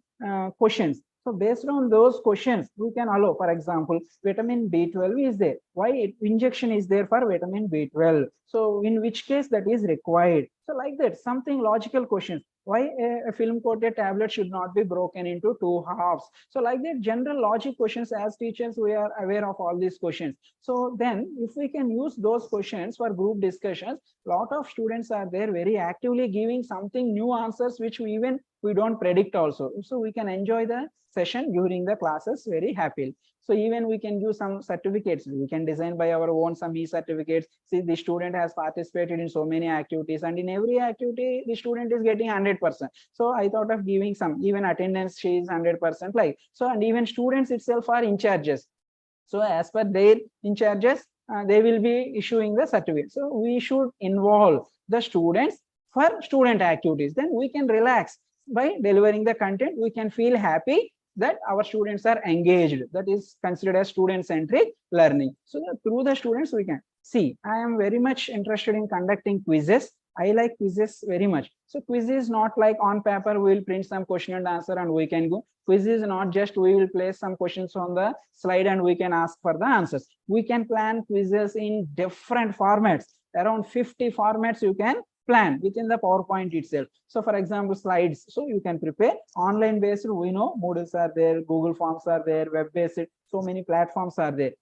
questions. So based on those questions, we can allow, for example, vitamin B12 is there. Why injection is there for vitamin B12? So in which case that is required? So like that, something logical questions. Why a film coated tablet should not be broken into two halves? So like that, general logic questions. As teachers, we are aware of all these questions. So then if we can use those questions for group discussions, a lot of students are there very actively giving something new answers, which we don't predict also. So we can enjoy the session during the classes very happily. So even we can give some certificates. We can design by our own some e-certificates. See, the student has participated in so many activities, and in every activity, the student is getting 100%. So I thought of giving some, even attendance, she is 100% like. So, and even students itself are in charges. So as per their in charges, they will be issuing the certificate. So we should involve the students for student activities. Then we can relax by delivering the content. We can feel happy that our students are engaged. That is considered as student-centric learning. So through the students, we can see. I am very much interested in conducting quizzes. I like quizzes very much. So quiz is not like on paper, we will print some question and answer and we can go. Quiz is not just we will place some questions on the slide and we can ask for the answers. We can plan quizzes in different formats. Around 50 formats you can plan within the PowerPoint itself. So for example, slides. So you can prepare online based. We know Moodles are there, Google Forms are there, web based. So many platforms are there.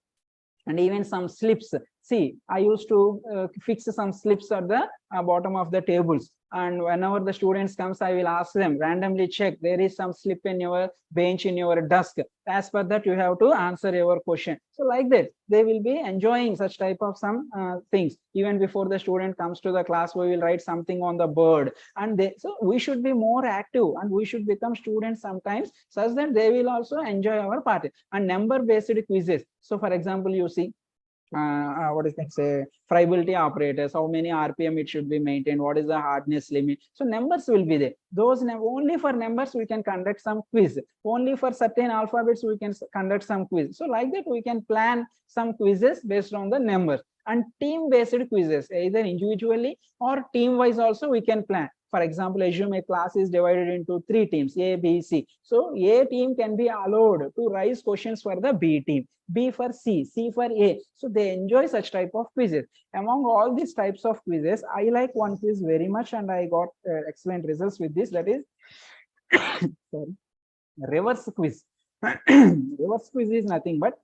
And even some slips. See, I used to fix some slips at the bottom of the tables. And whenever the students comes, I will ask them, randomly check, there is some slip in your bench, in your desk. As per that, you have to answer your question. So like that, they will be enjoying such type of some things. Even before the student comes to the class, we will write something on the board. And so we should be more active and we should become students sometimes, such that they will also enjoy our party. And number-based quizzes. So for example, you see, what is that say, friability operators, how many RPM it should be maintained, what is the hardness limit. So numbers will be there. Those only for numbers we can conduct some quiz. Only for certain alphabets we can conduct some quiz. So like that we can plan some quizzes based on the numbers. And team-based quizzes, either individually or team-wise also we can plan. For example, assume a class is divided into 3 teams, A, B, C. So A team can be allowed to raise questions for the B team, B for C, C for A. So they enjoy such type of quizzes. Among all these types of quizzes, I like one quiz very much and I got excellent results with this. That is sorry, reverse quiz. Reverse quiz is nothing but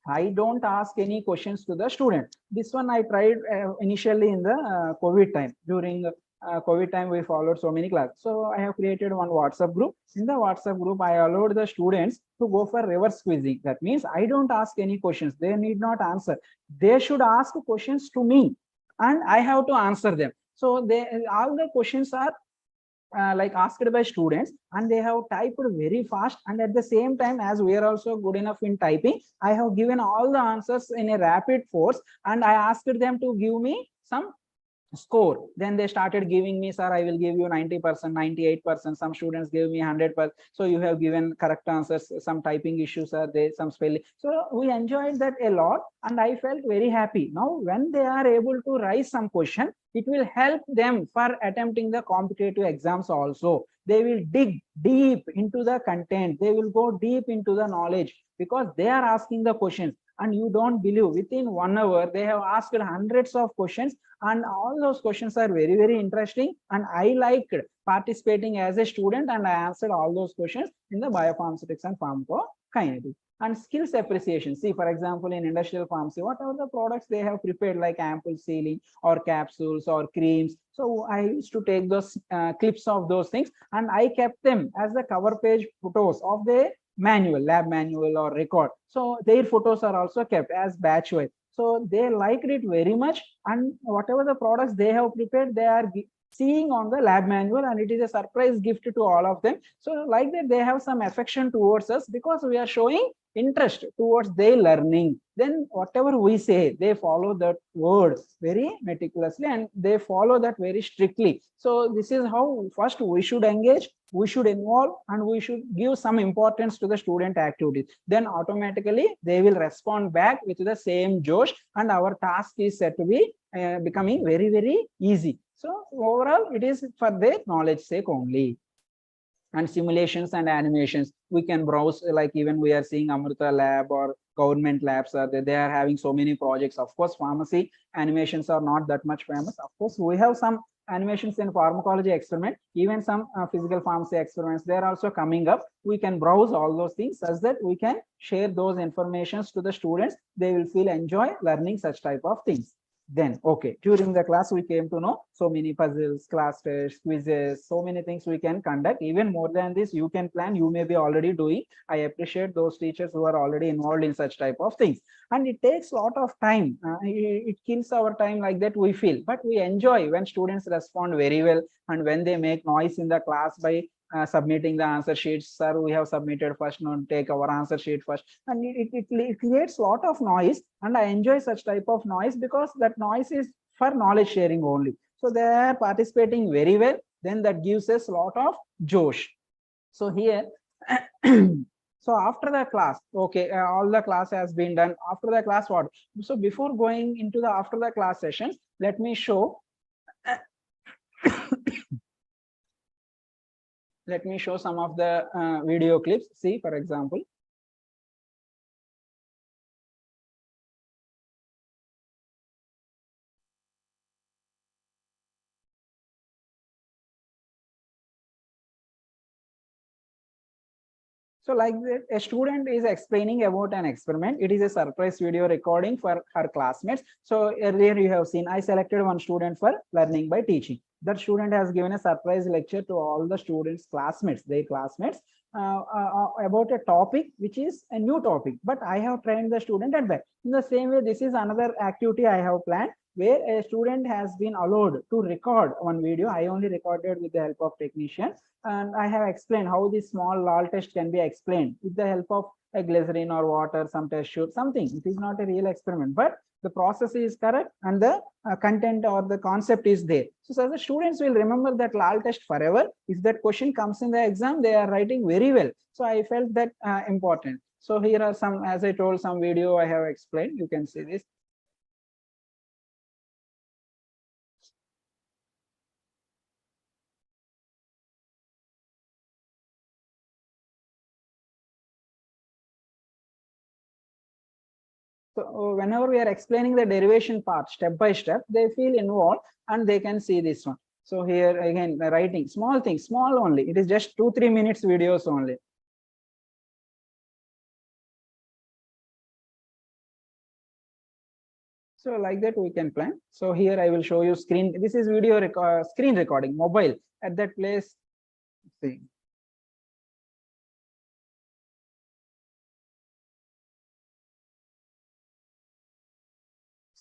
I don't ask any questions to the student. This one I tried initially in the COVID time. During COVID time, we followed so many classes. So I have created one WhatsApp group. In the WhatsApp group, I allowed the students to go for reverse quizzing. That means I don't ask any questions. They need not answer. They should ask questions to me and I have to answer them. So all the questions are like asked by students and they have typed very fast, and at the same time, as we are also good enough in typing, I have given all the answers in a rapid force and I asked them to give me some score. Then they started giving me, sir, I will give you 90%, 98%. Some students gave me 100%. So you have given correct answers. Some typing issues are there, some spelling. So we enjoyed that a lot and I felt very happy. Now when they are able to raise some question, it will help them for attempting the competitive exams also. They will dig deep into the content. They will go deep into the knowledge because they are asking the questions. And you don't believe, within 1 hour, they have asked hundreds of questions and all those questions are very, very interesting. And I liked participating as a student and I answered all those questions in the biopharmaceutics and pharmaco pharmacokinetic. And skills appreciation. See, for example, in industrial pharmacy, whatever the products they have prepared, like ampoule sealing or capsules or creams. So I used to take those clips of those things, and I kept them as the cover page photos of the manual, lab manual or record. So their photos are also kept as batch wise. So they liked it very much, and whatever the products they have prepared, they are seeing on the lab manual, and it is a surprise gift to all of them. So like that, they have some affection towards us because we are showing interest towards their learning. Then whatever we say, they follow that word very meticulously, and they follow that very strictly. So this is how first we should engage, we should involve, and we should give some importance to the student activities. Then automatically they will respond back with the same josh, and our task is set to be becoming very, very easy. So overall, it is for their knowledge sake only. And simulations and animations, we can browse, like even we are seeing Amrita lab or government labs are there. They are having so many projects. Of course, pharmacy animations are not that much famous. Of course, we have some animations in pharmacology experiment, even some physical pharmacy experiments, they are also coming up. We can browse all those things such that we can share those informations to the students. They will feel enjoy learning such type of things. Then, okay, during the class, we came to know so many puzzles, class tests, quizzes, so many things we can conduct. Even more than this, you can plan, you may be already doing. I appreciate those teachers who are already involved in such type of things. And it takes a lot of time. It kills our time like that, we feel. But we enjoy when students respond very well, and when they make noise in the class by submitting the answer sheets. Sir, we have submitted first, no, take our answer sheet first. And it creates a lot of noise, and I enjoy such type of noise because that noise is for knowledge sharing only. So they are participating very well. Then that gives us a lot of josh. So here, so after the class, okay, all the class has been done. After the class, what? So before going into the after the class sessions, let me show. Let me show some of the video clips. See, for example. So like that, a student is explaining about an experiment. It is a surprise video recording for her classmates. So earlier you have seen, I selected one student for learning by teaching. That student has given a surprise lecture to all the students' classmates, their classmates, about a topic which is a new topic. But I have trained the student at that. In the same way, this is another activity I have planned, where a student has been allowed to record one video. I only recorded with the help of technician, and I have explained how this small LAL test can be explained with the help of a glycerin or water, some test tube, something. It is not a real experiment, but the process is correct and the content or the concept is there. So the students will remember that LAL test forever. If that question comes in the exam, they are writing very well. So I felt that important. So here are some, as I told, some video I have explained. You can see this. So whenever we are explaining the derivation part step by step, they feel involved and they can see this one. So here again, the writing, small things, small only. It is just 2-3 minutes videos only. So like that we can plan. So here I will show you screen. This is video screen recording, mobile at that place. See.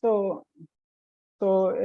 So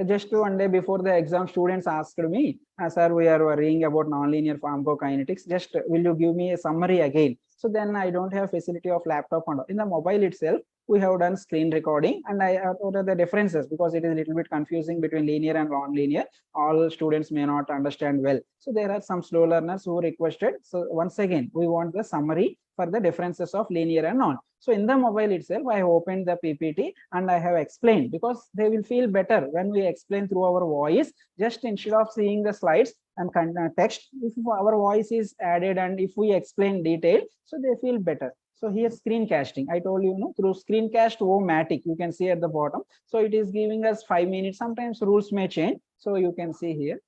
just one day before the exam, students asked me, sir, we are worrying about nonlinear pharmacokinetics. Just will you give me a summary again? So then I don't have facility of laptop and in the mobile itself. We have done screen recording, and I have ordered the differences because it is a little bit confusing between linear and non-linear. All students may not understand well. So there are some slow learners who requested. So once again, we want the summary for the differences of linear and non. So in the mobile itself, I have opened the PPT and I have explained, because they will feel better when we explain through our voice, just instead of seeing the slides and text. If our voice is added and if we explain detail, so they feel better. So here screencasting, I told you, through screencast-o-matic, you can see at the bottom. So it is giving us 5 minutes. Sometimes rules may change. So you can see here.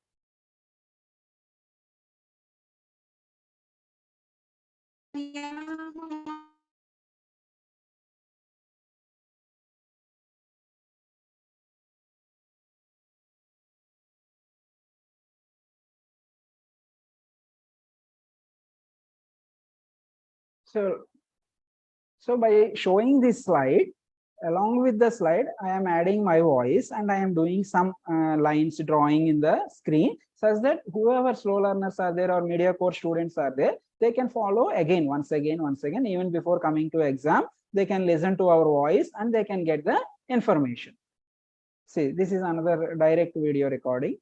So by showing this slide, along with the slide, I am adding my voice and I am doing some lines drawing in the screen such that whoever slow learners are there or media course students are there, they can follow again, once again, even before coming to exam, they can listen to our voice and they can get the information. See, this is another direct video recording.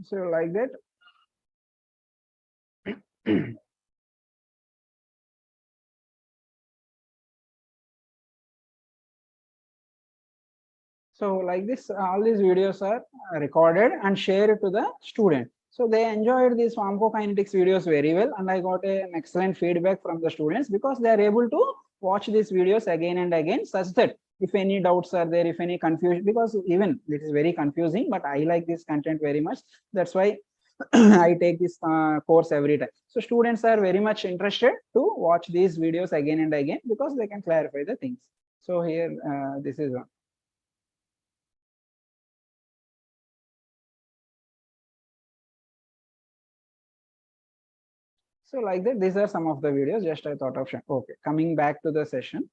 So like that. So like this, all these videos are recorded and shared to the student. So they enjoyed these pharmacokinetics videos very well, and I got an excellent feedback from the students because they are able to watch these videos again and again, such that if any doubts are there, if any confusion, because even it is very confusing, but I like this content very much. That's why I take this course every time. So students are very much interested to watch these videos again and again because they can clarify the things. So here, this is one. So like that, these are some of the videos just I thought of sharing. Okay, coming back to the session.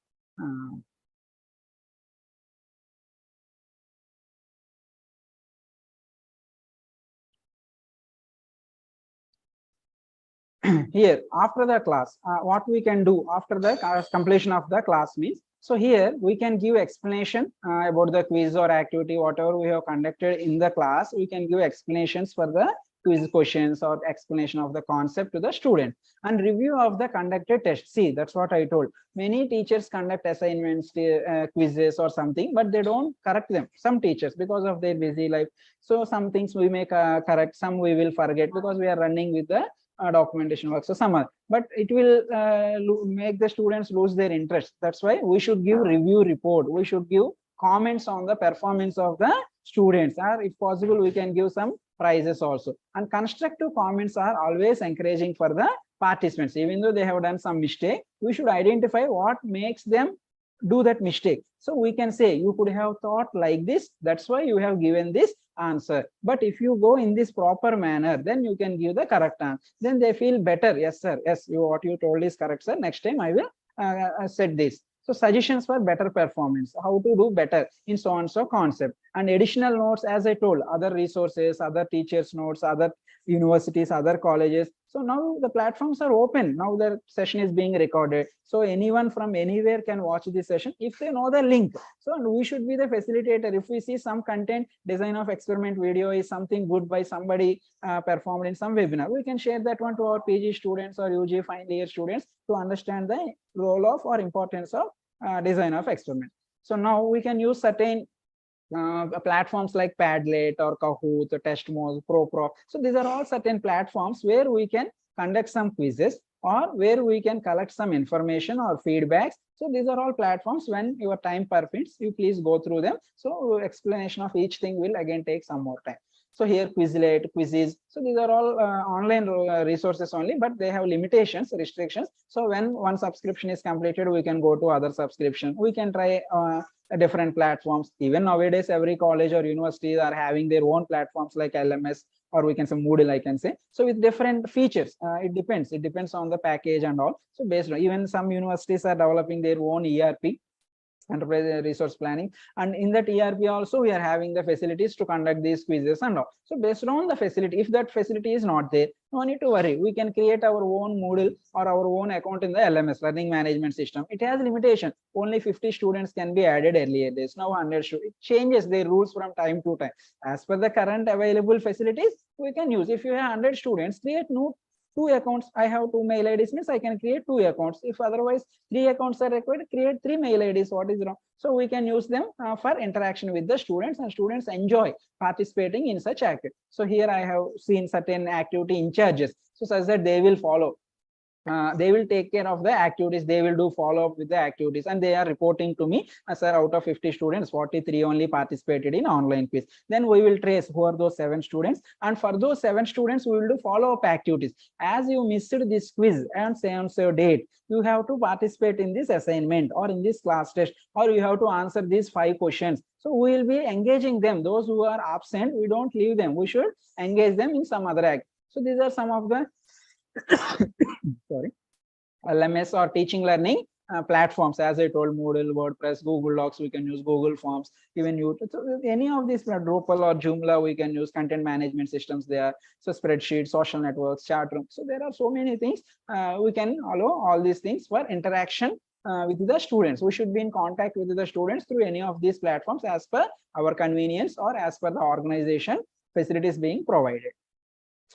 Here, after the class, what we can do after the completion of the class means, so here we can give explanation about the quiz or activity, whatever we have conducted in the class, we can give explanations for the quiz questions or explanation of the concept to the student, and review of the conducted test. See, that's what I told. Many teachers conduct assignments, quizzes or something, but they don't correct them. Some teachers, because of their busy life. So some things we may correct, some we will forget because we are running with the documentation work. So some are, but it will make the students lose their interest. That's why we should give review report. We should give comments on the performance of the students, or if possible, we can give some prizes also. And constructive comments are always encouraging for the participants. Even though they have done some mistake, we should identify what makes them do that mistake. So we can say, you could have thought like this, that's why you have given this answer. But if you go in this proper manner, then you can give the correct answer. Then they feel better. Yes, sir. Yes, what you told is correct, sir. Next time I will set this. So suggestions for better performance, how to do better in so and so concept, and additional notes, as I told, other resources, other teachers' notes, other universities, other colleges. So now the platforms are open. Now the session is being recorded. So anyone from anywhere can watch this session if they know the link. So we should be the facilitator. If we see some content, design of experiment video is something good by somebody performed in some webinar, we can share that one to our PG students or UG final year students to understand the role of or importance of design of experiment. So now we can use certain platforms like Padlet or Kahoot, TestMoz, ProProf. So these are all certain platforms where we can conduct some quizzes or where we can collect some information or feedbacks. So these are all platforms. When your time permits, you please go through them. So explanation of each thing will again take some more time. So here Quizlet, Quizzes. So these are all online resources only, but they have limitations, restrictions. So when one subscription is completed, we can go to other subscription. We can try different platforms. Even nowadays, every college or universities are having their own platforms like LMS, or we can say Moodle, I can say. So with different features, it depends on the package and all. So based on, even some universities are developing their own ERP, enterprise resource planning, and in that ERP also we are having the facilities to conduct these quizzes and all. So based on the facility, if that facility is not there, no need to worry. We can create our own Moodle or our own account in the LMS, learning management system. It has limitation. Only 50 students can be added earlier days. Now 100 students. It changes their rules from time to time. As per the current available facilities, we can use. If you have 100 students, create new 2 accounts. I have 2 mail IDs, means I can create 2 accounts. If otherwise 3 accounts are required, create 3 mail IDs. What is wrong? So we can use them for interaction with the students, and students enjoy participating in such activity. So here I have seen certain activity in charges, so such that they will follow. they will take care of the activities. They will do follow up with the activities, and they are reporting to me, sir, out of 50 students, 43 only participated in online quiz. Then we will trace who are those 7 students, and for those 7 students, we will do follow up activities. As you missed this quiz and say on so date, you have to participate in this assignment or in this class test, or you have to answer these 5 questions. So we will be engaging them. Those who are absent, we don't leave them. We should engage them in some other act. So these are some of the sorry, LMS or teaching learning platforms. As I told, Moodle, WordPress, Google Docs, we can use Google Forms, even YouTube. So any of these, Drupal or Joomla, we can use content management systems there. So spreadsheets, social networks, chat room. So there are so many things. We can allow all these things for interaction with the students. We should be in contact with the students through any of these platforms as per our convenience or as per the organization facilities being provided.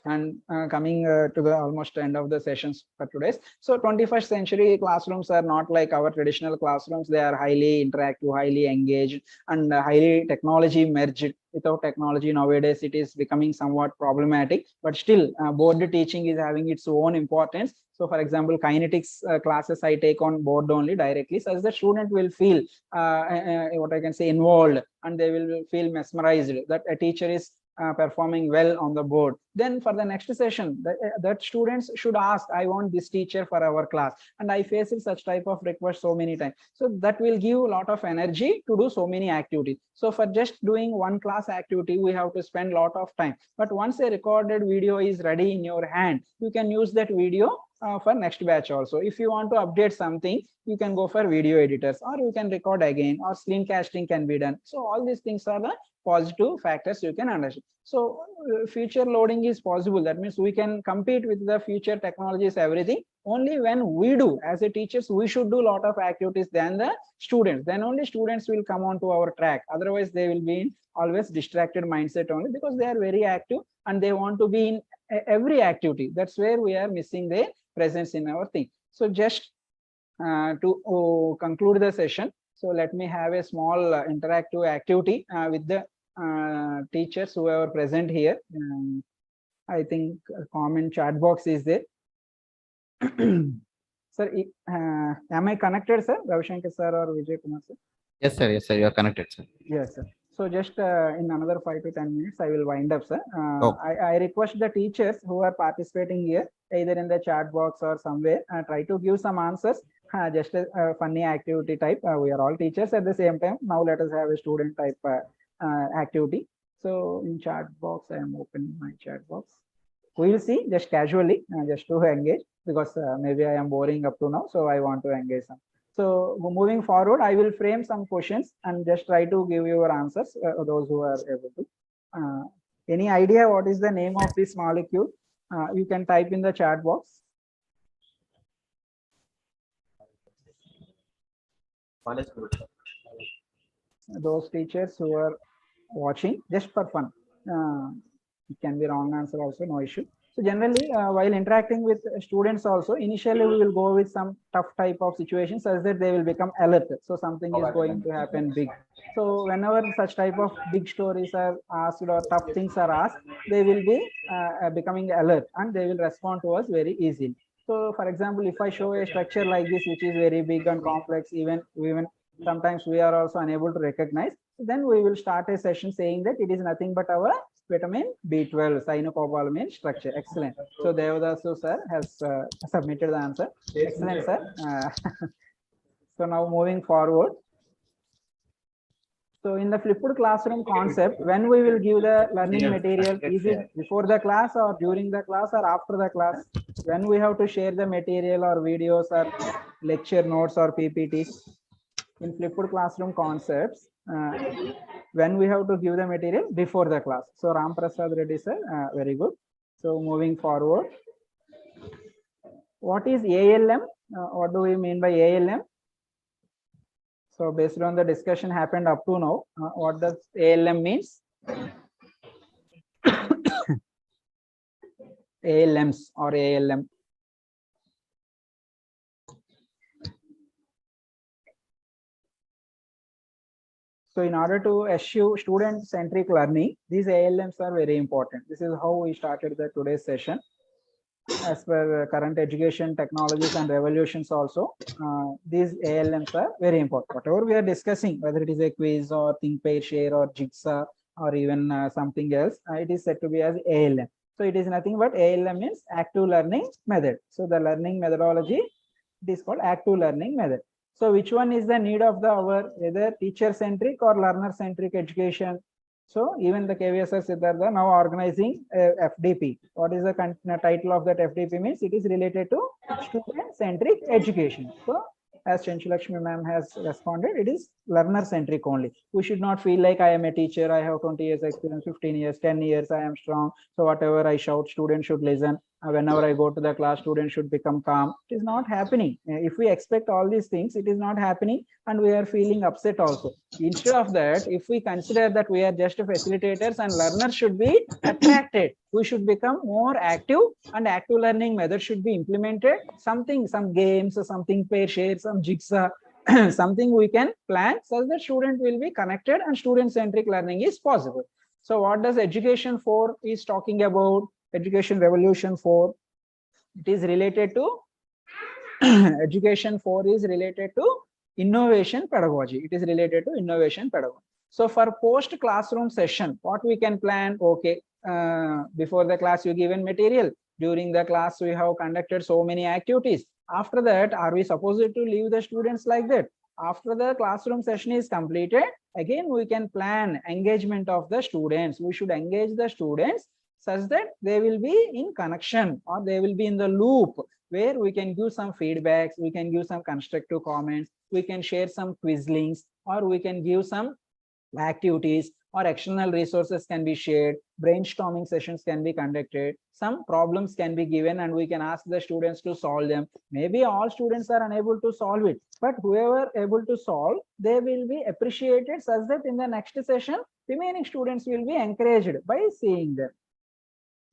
And coming to the almost end of the sessions for today's. So 21st century classrooms are not like our traditional classrooms. They are highly interactive, highly engaged, and highly technology merged. Without technology nowadays, it is becoming somewhat problematic, but still board teaching is having its own importance. So for example, kinetics classes I take on board only directly, so as the student will feel what I can say involved, and they will feel mesmerized that a teacher is performing well on the board. Then for the next session, that students should ask, I want this teacher for our class, and I faced such type of request so many times. So that will give a lot of energy to do so many activities. So for just doing one class activity, we have to spend a lot of time. But once a recorded video is ready in your hand, you can use that video for next batch also. If you want to update something, you can go for video editors, or you can record again, or screencasting can be done. So all these things are the positive factors you can understand. So future loading is possible. That means we can compete with the future technologies, everything. Only when we do, as a teachers, we should do a lot of activities than the students. Then only students will come onto our track. Otherwise, they will be in always distracted mindset only, because they are very active and they want to be in every activity. That's where we are missing their presence in our thing. So just to conclude the session, so let me have a small interactive activity with the teachers who are present here. I think a common chat box is there. Sir, am I connected, sir? Ravishankar sir or Vijay Kumar sir? Yes, sir. Yes, sir. You are connected, sir. Yes, sir. So just in another 5 to 10 minutes, I will wind up, sir. Okay. I request the teachers who are participating here, either in the chat box or somewhere, try to give some answers. Just a funny activity type. We are all teachers at the same time. Now let us have a student type activity. So in chat box, I am opening my chat box. We will see just casually, just to engage, because maybe I am boring up to now, so I want to engage some. So moving forward, I will frame some questions and just try to give your answers, those who are able to. Any idea what is the name of this molecule? You can type in the chat box. Those teachers who are watching, just for fun. It can be wrong answer also, no issue. So generally, while interacting with students also, initially we will go with some tough type of situations such that they will become alert. So something is going to happen big. So whenever such type of big stories are asked or tough things are asked, they will be becoming alert and they will respond to us very easily. So for example, if I show a structure like this, which is very big and complex, even sometimes we are also unable to recognize, then we will start a session saying that it is nothing but our vitamin B12 cyanocobalamin structure. Excellent. So Devadasu sir has submitted the answer. Excellent, sir. So now moving forward. So in the flipped classroom concept, when we will give the learning material, is it before the class or during the class or after the class? When we have to share the material or videos or lecture notes or PPTs? In flipped classroom concepts, when we have to give the material before the class. So Ram Prasad Reddy sir, very good. So moving forward, what is ALM? What do we mean by ALM? So based on the discussion happened up to now, what does ALM means? ALMs or ALM. So in order to achieve student-centric learning, these ALMs are very important. This is how we started the today's session. as per current education technologies and revolutions also, these ALMs are very important. Whatever we are discussing, whether it is a quiz or think, pair, share or jigsaw or even something else, it is said to be as ALM. So it is nothing but ALM is active learning method. So the learning methodology, it is called active learning method. So which one is the need of the hour, either teacher centric or learner centric education? So even the KVSR Siddhartha now organizing FDP. What is the title of that FDP means? It is related to student-centric education. So as Chenchalakshmi ma'am has responded, it is learner-centric only. We should not feel like I am a teacher, I have 20 years experience, 15 years, 10 years, I am strong. So whatever I shout, students should listen. Whenever I go to the class, students should become calm. It is not happening. If we expect all these things, it is not happening and we are feeling upset also. Instead of that, if we consider that we are just facilitators and learners should be attracted, we should become more active and active learning method should be implemented. Something, some games, something pair share, some jigsaw, something we can plan so that student will be connected and student-centric learning is possible. So what does Education 4 is talking about? Education Revolution 4, it is related to Education 4 is related to innovation pedagogy. It is related to innovation pedagogy. So for post classroom session, what we can plan? Okay, before the class you given material. During the class we have conducted so many activities. After that, are we supposed to leave the students like that? After the classroom session is completed, again we can plan engagement of the students. We should engage the students such that they will be in connection or they will be in the loop where we can give some feedbacks, we can give some constructive comments, we can share some quiz links, or we can give some activities or external resources can be shared, brainstorming sessions can be conducted, some problems can be given and we can ask the students to solve them. Maybe all students are unable to solve it, but whoever able to solve, they will be appreciated such that in the next session, remaining students will be encouraged by seeing them.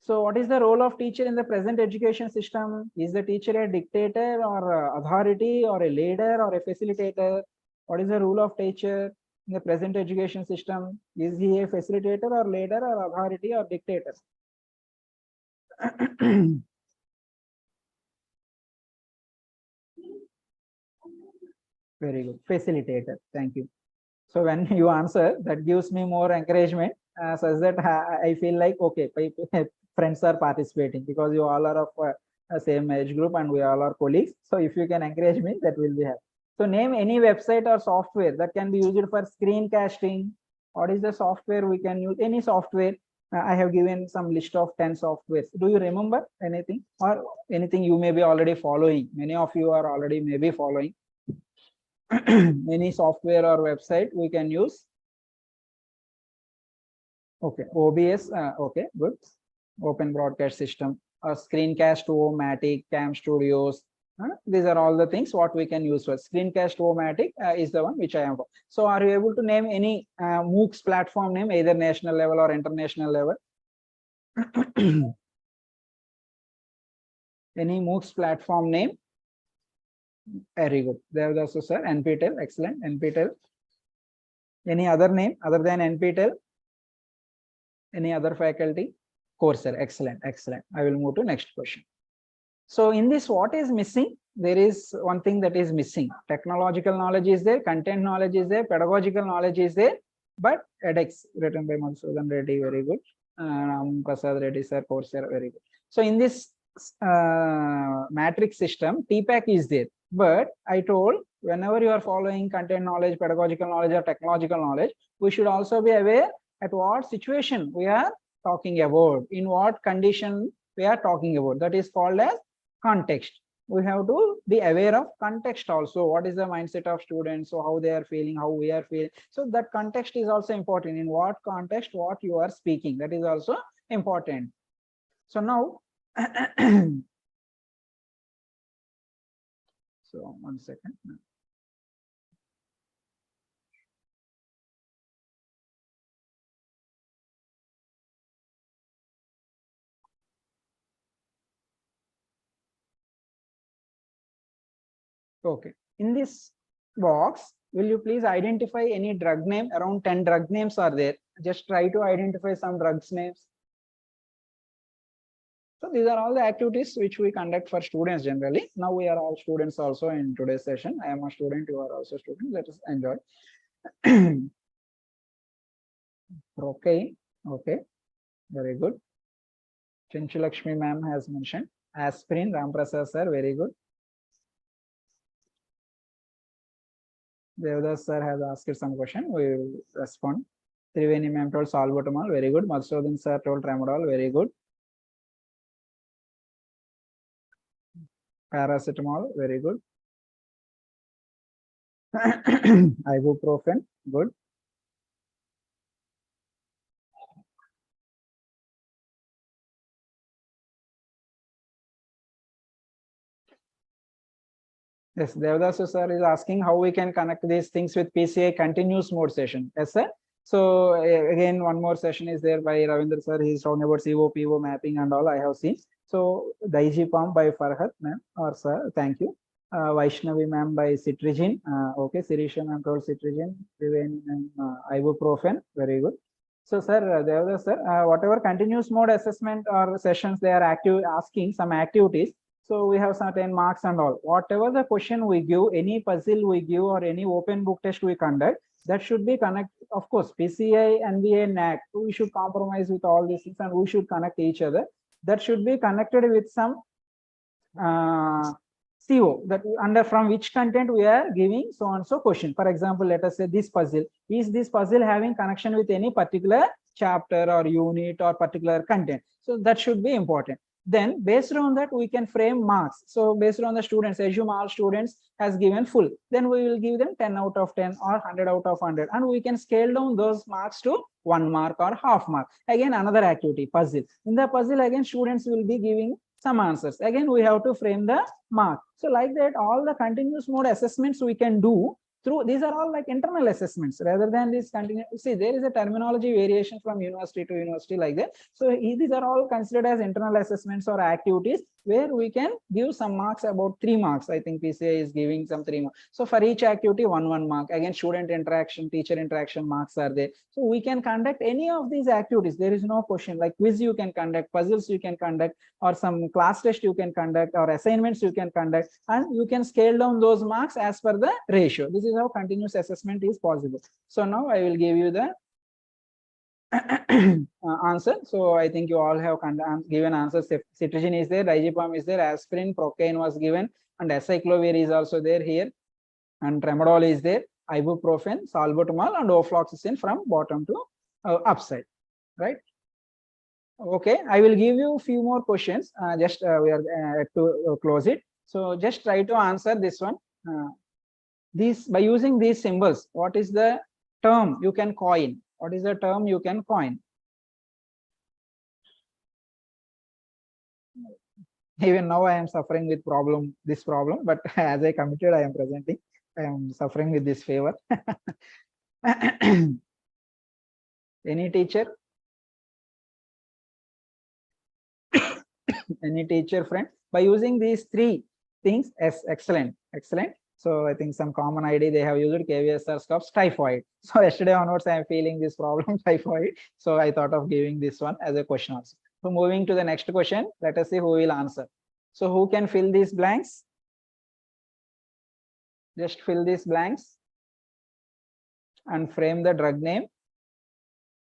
So what is the role of teacher in the present education system? Is the teacher a dictator or authority or a leader or a facilitator? What is the role of teacher in the present education system? Is he a facilitator or leader or authority or dictator? Very good. Facilitator. Thank you. So when you answer, that gives me more encouragement such that I feel like, okay, friends are participating because you all are of same age group and we all are colleagues. So if you can encourage me, that will be happy. So name any website or software that can be used for screencasting. What is the software we can use? Any software. I have given some list of 10 softwares. Do you remember anything or anything you may be already following? Many of you are already maybe following. Any software or website we can use. Okay, OBS. Okay, good. Open broadcast system, Screencast-O-Matic, Cam Studios. These are all the things what we can use for. Screencast-O-Matic is the one which I am for. So are you able to name any MOOCs platform name, either national level or international level? Any MOOCs platform name? Very good. There was also, sir, NPTEL. Excellent. NPTEL. Any other name other than NPTEL? Any other faculty? Coursera. Excellent. Excellent. I will move to next question. So in this, what is missing? There is one thing that is missing. Technological knowledge is there, content knowledge is there, pedagogical knowledge is there, but edX written by Madhusudan Reddy, very good. Prasad Reddy sir, Coursera, very good. So in this matrix system, TPAC is there. But I told, whenever you are following content knowledge, pedagogical knowledge, or technological knowledge, we should also be aware at what situation we are talking about, in what condition we are talking about. That is called as context. We have to be aware of context also. What is the mindset of students? So how they are feeling, how we are feeling. So that context is also important. In what context, what you are speaking, that is also important. So now, so 1 second. Okay. In this box, will you please identify any drug name? Around 10 drug names are there. Just try to identify some drugs names. So these are all the activities which we conduct for students generally. Now we are all students also in today's session. I am a student, you are also a student. Let us enjoy. Okay, okay, very good. Chinchulakshmi ma'am has mentioned. Aspirin, Ramprasad sir, very good. Devdas sir has asked some question. We will respond. Triveni ma'am told salbutamol, very good. Madhusudan sir told tramadol, very good. Paracetamol, very good. Ibuprofen, good. Yes, Devdas sir is asking how we can connect these things with PCI continuous mode session. Yes, sir. So again, one more session is there by Ravindra sir. He's talking about CO, PO mapping and all I have seen. So Daiji Palm by Farhat ma'am or sir, thank you. Vaishnavi ma'am by Citrigine. Okay, Sirisha ma'am told Citrigine. Ibuprofen, very good. So sir, Devdas sir, whatever continuous mode assessment or sessions they are active asking some activities. So we have certain marks and all. Whatever the question we give, any puzzle we give, or any open book test we conduct, that should be connected. Of course, PCI, NBA, NAC, we should compromise with all these things and we should connect each other. That should be connected with some CO that under from which content we are giving so and so question. For example, let us say this puzzle. Is this puzzle having connection with any particular chapter or unit or particular content? So that should be important. Then based on that, we can frame marks. So based on the students, assume all students has given full, then we will give them 10 out of 10 or 100 out of 100. And we can scale down those marks to 1 mark or half mark. Again, another activity, puzzle. In the puzzle, again, students will be giving some answers. Again, we have to frame the mark. So like that, all the continuous mode assessments we can do through, these are all like internal assessments rather than this continuous. See, there is a terminology variation from university to university like that. So these are all considered as internal assessments or activities where we can give some marks, about 3 marks. I think PCI is giving some 3 marks. So for each activity, 1 mark. Again, student interaction, teacher interaction marks are there. So we can conduct any of these activities. There is no question, like quiz you can conduct, puzzles you can conduct, or some class test you can conduct, or assignments you can conduct, and you can scale down those marks as per the ratio. This is how continuous assessment is possible. So now I will give you the answer. So I think you all have given answers. Citrizine is there, Digipam is there, aspirin, procaine was given, and acyclovir is also there here, and tramadol is there, ibuprofen, salbutamol, and ofloxacin from bottom to upside, right? Okay, I will give you a few more questions. Just we are to close it. So just try to answer this one. These by using these symbols, what is the term you can coin? What is the term you can coin? Even now I am suffering with this problem, but as I committed, I am presenting. I am suffering with this favor. Any teacher? Any teacher friend? By using these 3 things, excellent. So I think some common ID they have used KVSR stops typhoid. So yesterday onwards I am feeling this problem typhoid. So I thought of giving this one as a question also. So moving to the next question, let us see who will answer. So who can fill these blanks? Just fill these blanks and frame the drug name.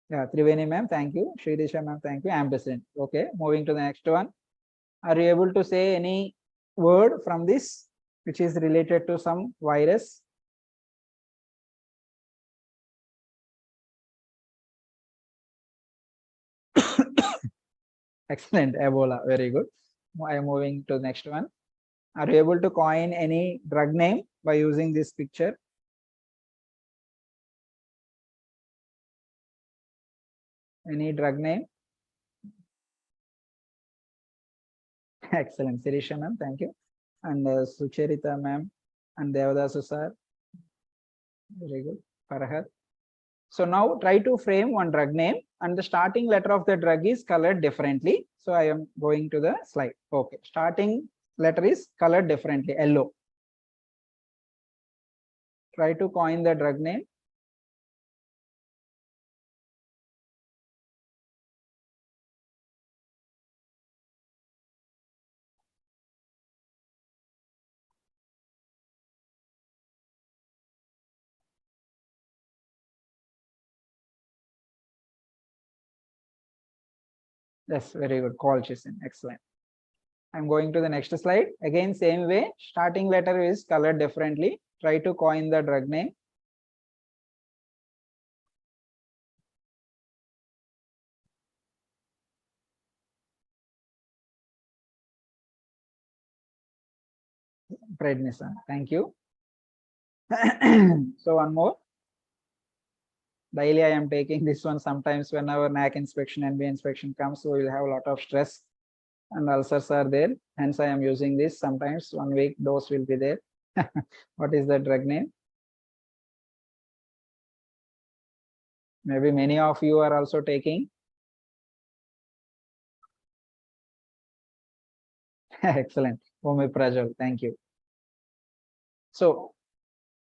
Yeah, Triveni ma'am, thank you. Shridisha ma'am, thank you. Ampicillin. Okay, moving to the next one. Are you able to say any word from this which is related to some virus? Excellent, Ebola, very good. I am moving to the next one. Are you able to coin any drug name by using this picture? Any drug name? Excellent, Sirisha ma'am, thank you. And Sucharita ma'am and Devadasu sir. Very good. Farhat. So now try to frame one drug name and the starting letter of the drug is colored differently. So I am going to the slide. Okay, starting letter is colored differently, yellow. Try to coin the drug name. Yes, very good. Call Chisin. Excellent. I'm going to the next slide. Again, same way. Starting letter is colored differently. Try to coin the drug name. Prednisone. Thank you. So one more. Daily I am taking this one. Sometimes whenever NAC inspection, NB inspection comes, so we will have a lot of stress and ulcers are there. Hence I am using this. Sometimes 1 week dose will be there. What is the drug name? Maybe many of you are also taking. Excellent. Omeprazole. Thank you. So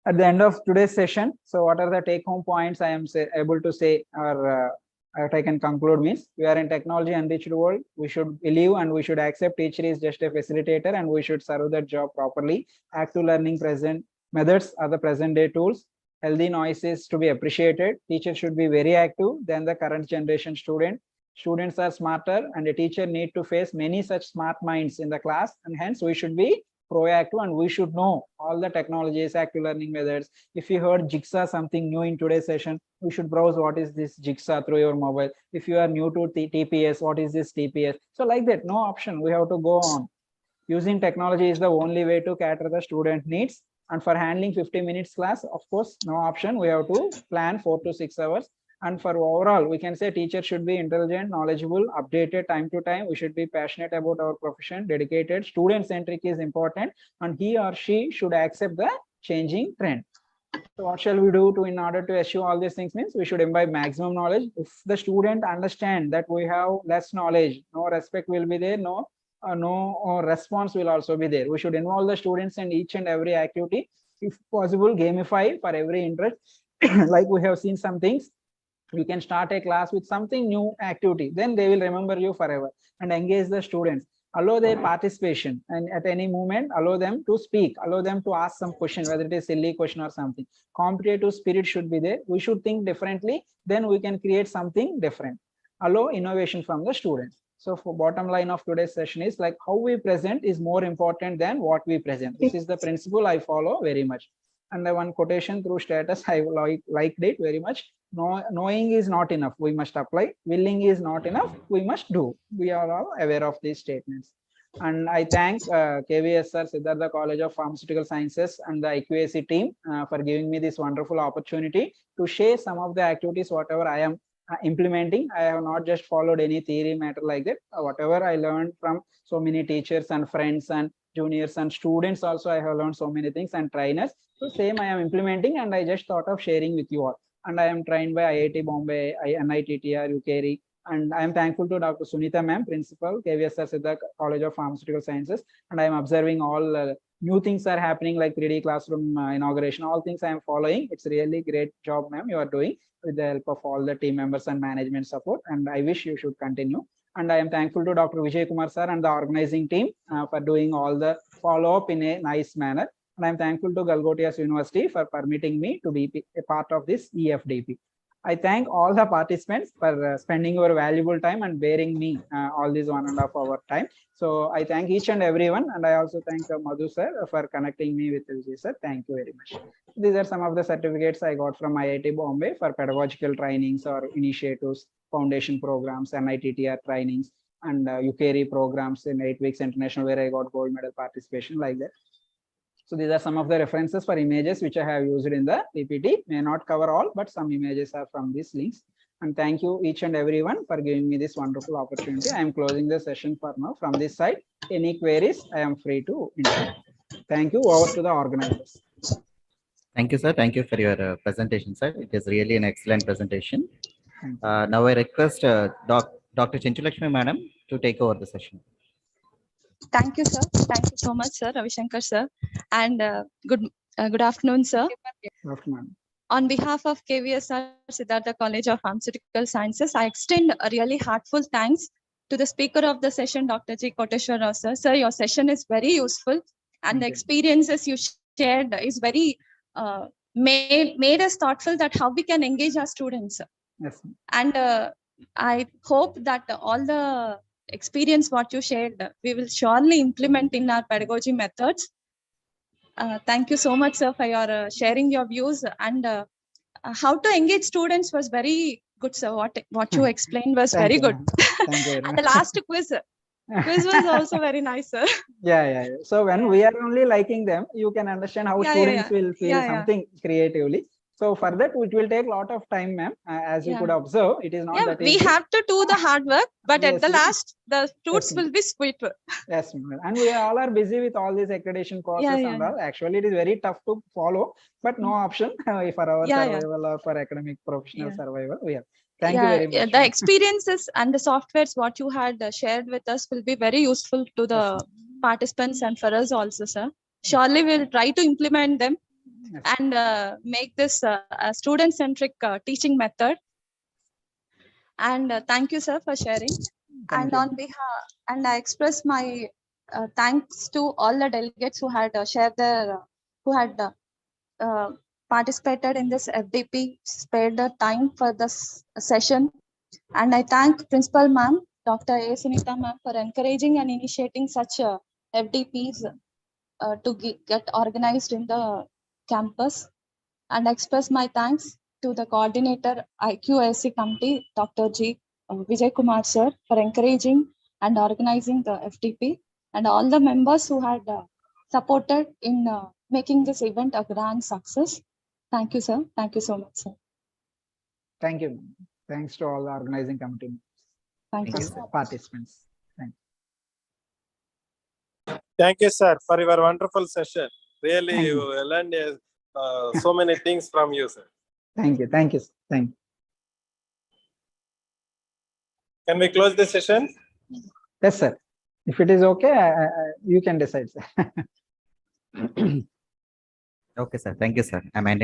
at the end of today's session, so what are the take-home points I am able to say, or what I can conclude means, we are in technology enriched world. We should believe and we should accept teacher is just a facilitator, and we should serve that job properly. Active learning present methods are the present day tools. Healthy noise is to be appreciated. Teacher should be very active than the current generation student. Students are smarter, and a teacher need to face many such smart minds in the class, and hence we should be proactive and we should know all the technologies, active learning methods. If you heard Jigsaw something new in today's session, we should browse what is this Jigsaw through your mobile. If you are new to TPS, what is this TPS? So like that, no option. We have to go on. Using technology is the only way to cater the student needs. And for handling 50 minutes class, of course, no option. We have to plan 4 to 6 hours. And for overall, we can say teacher should be intelligent, knowledgeable, updated time to time. We should be passionate about our profession, dedicated. Student-centric is important, and he or she should accept the changing trend. So what shall we do to in order to achieve all these things means we should imbibe maximum knowledge. If the student understand that we have less knowledge, no respect will be there, no response will also be there. We should involve the students in each and every activity. If possible, gamify for every interest. Like we have seen some things. You can start a class with something new activity, then they will remember you forever. And engage the students, allow their participation, and at any moment allow them to speak, allow them to ask some question, whether it is silly question or something. Competitive spirit should be there. We should think differently, then we can create something different. Allow innovation from the students. So for bottom line of today's session is like how we present is more important than what we present. This is the principle I follow very much. And the one quotation through status, I liked it very much. Knowing is not enough, we must apply. Willing is not enough, we must do. We are all aware of these statements. And I thank KVSR Siddhartha College of Pharmaceutical Sciences and the IQAC team for giving me this wonderful opportunity to share some of the activities, whatever I am implementing. I have not just followed any theory matter like that. Whatever I learned from so many teachers and friends and juniors and students also, I have learned so many things, and trainers. So same I am implementing, and I just thought of sharing with you all. And I am trained by IIT Bombay, NITTR, UKRI, and I am thankful to Dr. Sunita ma'am, principal, KVSR Siddhartha College of Pharmaceutical Sciences. And I am observing all new things are happening, like 3D classroom inauguration, all things I am following. It's really great job, ma'am, you are doing with the help of all the team members and management support. And I wish you should continue. And I am thankful to Dr. Vijay Kumar sir and the organizing team for doing all the follow-up in a nice manner. And I'm thankful to Galgotias University for permitting me to be a part of this EFDP. I thank all the participants for spending your valuable time and bearing me all this 1.5 hour time. So I thank each and everyone, and I also thank Madhu sir for connecting me with Vijay sir. Thank you very much. These are some of the certificates I got from IIT Bombay for pedagogical trainings or initiatives, foundation programs, NITTR trainings, and UKRI programs in 8 weeks international, where I got gold medal participation, like that. So these are some of the references for images which I have used in the PPT. May not cover all, but some images are from these links. And thank you each and everyone for giving me this wonderful opportunity. I am closing the session for now. From this side, any queries, I am free to interact. Thank you. Over to the organizers. Thank you, sir. Thank you for your presentation, sir. It is really an excellent presentation. Now I request Dr. Chinchulakshmi madam to take over the session. Thank you, sir. Thank you so much, sir, Ravi Shankar, sir. And good afternoon, sir. Good afternoon. On behalf of KVSR Siddhartha College of Pharmaceutical Sciences, I extend a really heartfelt thanks to the speaker of the session, Dr. G. Koteshwar Rao, sir. Sir, your session is very useful, and the experiences you shared is very made us thoughtful that how we can engage our students. Yes. And I hope that all the experience what you shared, we will surely implement in our pedagogy methods. Thank you so much, sir, for your sharing your views, and how to engage students was very good, sir. What you explained was Thank very you, good. ma'am. Thank you very And the much. last quiz was also very nice, sir. Yeah. So when we are only liking them, you can understand how Yeah, students will feel Yeah. something creatively. So for that, it will take a lot of time, ma'am. As you Yeah. could observe, it is not Yeah, that we easy. have to do the hard work, but at Yes, the yes. last, the fruits ma'am. will be sweet. Yes, ma'am. And we all are busy with all these accreditation courses and all. Actually, it is very tough to follow, but no option for our survival or for academic professional survival. We have. Thank you very much. The experiences and the softwares what you had shared with us will be very useful to the participants and for us also, sir. Surely we'll try to implement them and make this a student-centric teaching method. And thank you, sir, for sharing. Thank you. On behalf, and I express my thanks to all the delegates who had shared their, who had participated in this FDP, spared the time for this session. And I thank Principal Ma'am, Dr. A. Sunita Ma'am, for encouraging and initiating such FDPs to get organized in the campus. And I express my thanks to the coordinator IQAC committee, Dr. G. Vijay Kumar sir, for encouraging and organizing the FDP, and all the members who had supported in making this event a grand success. Thank you, sir. Thank you so much, sir. Thank you. Thanks to all the organizing committee. Thank you, Sir. Participants. Thank you. Thank you, sir, for your wonderful session. Really, Thank you you. learned so many things from you, sir. Thank you. Thank you. Thank you. Can we close the session? Yes, sir. If it is okay, you can decide, sir. Okay, sir. Thank you, sir. I'm ending.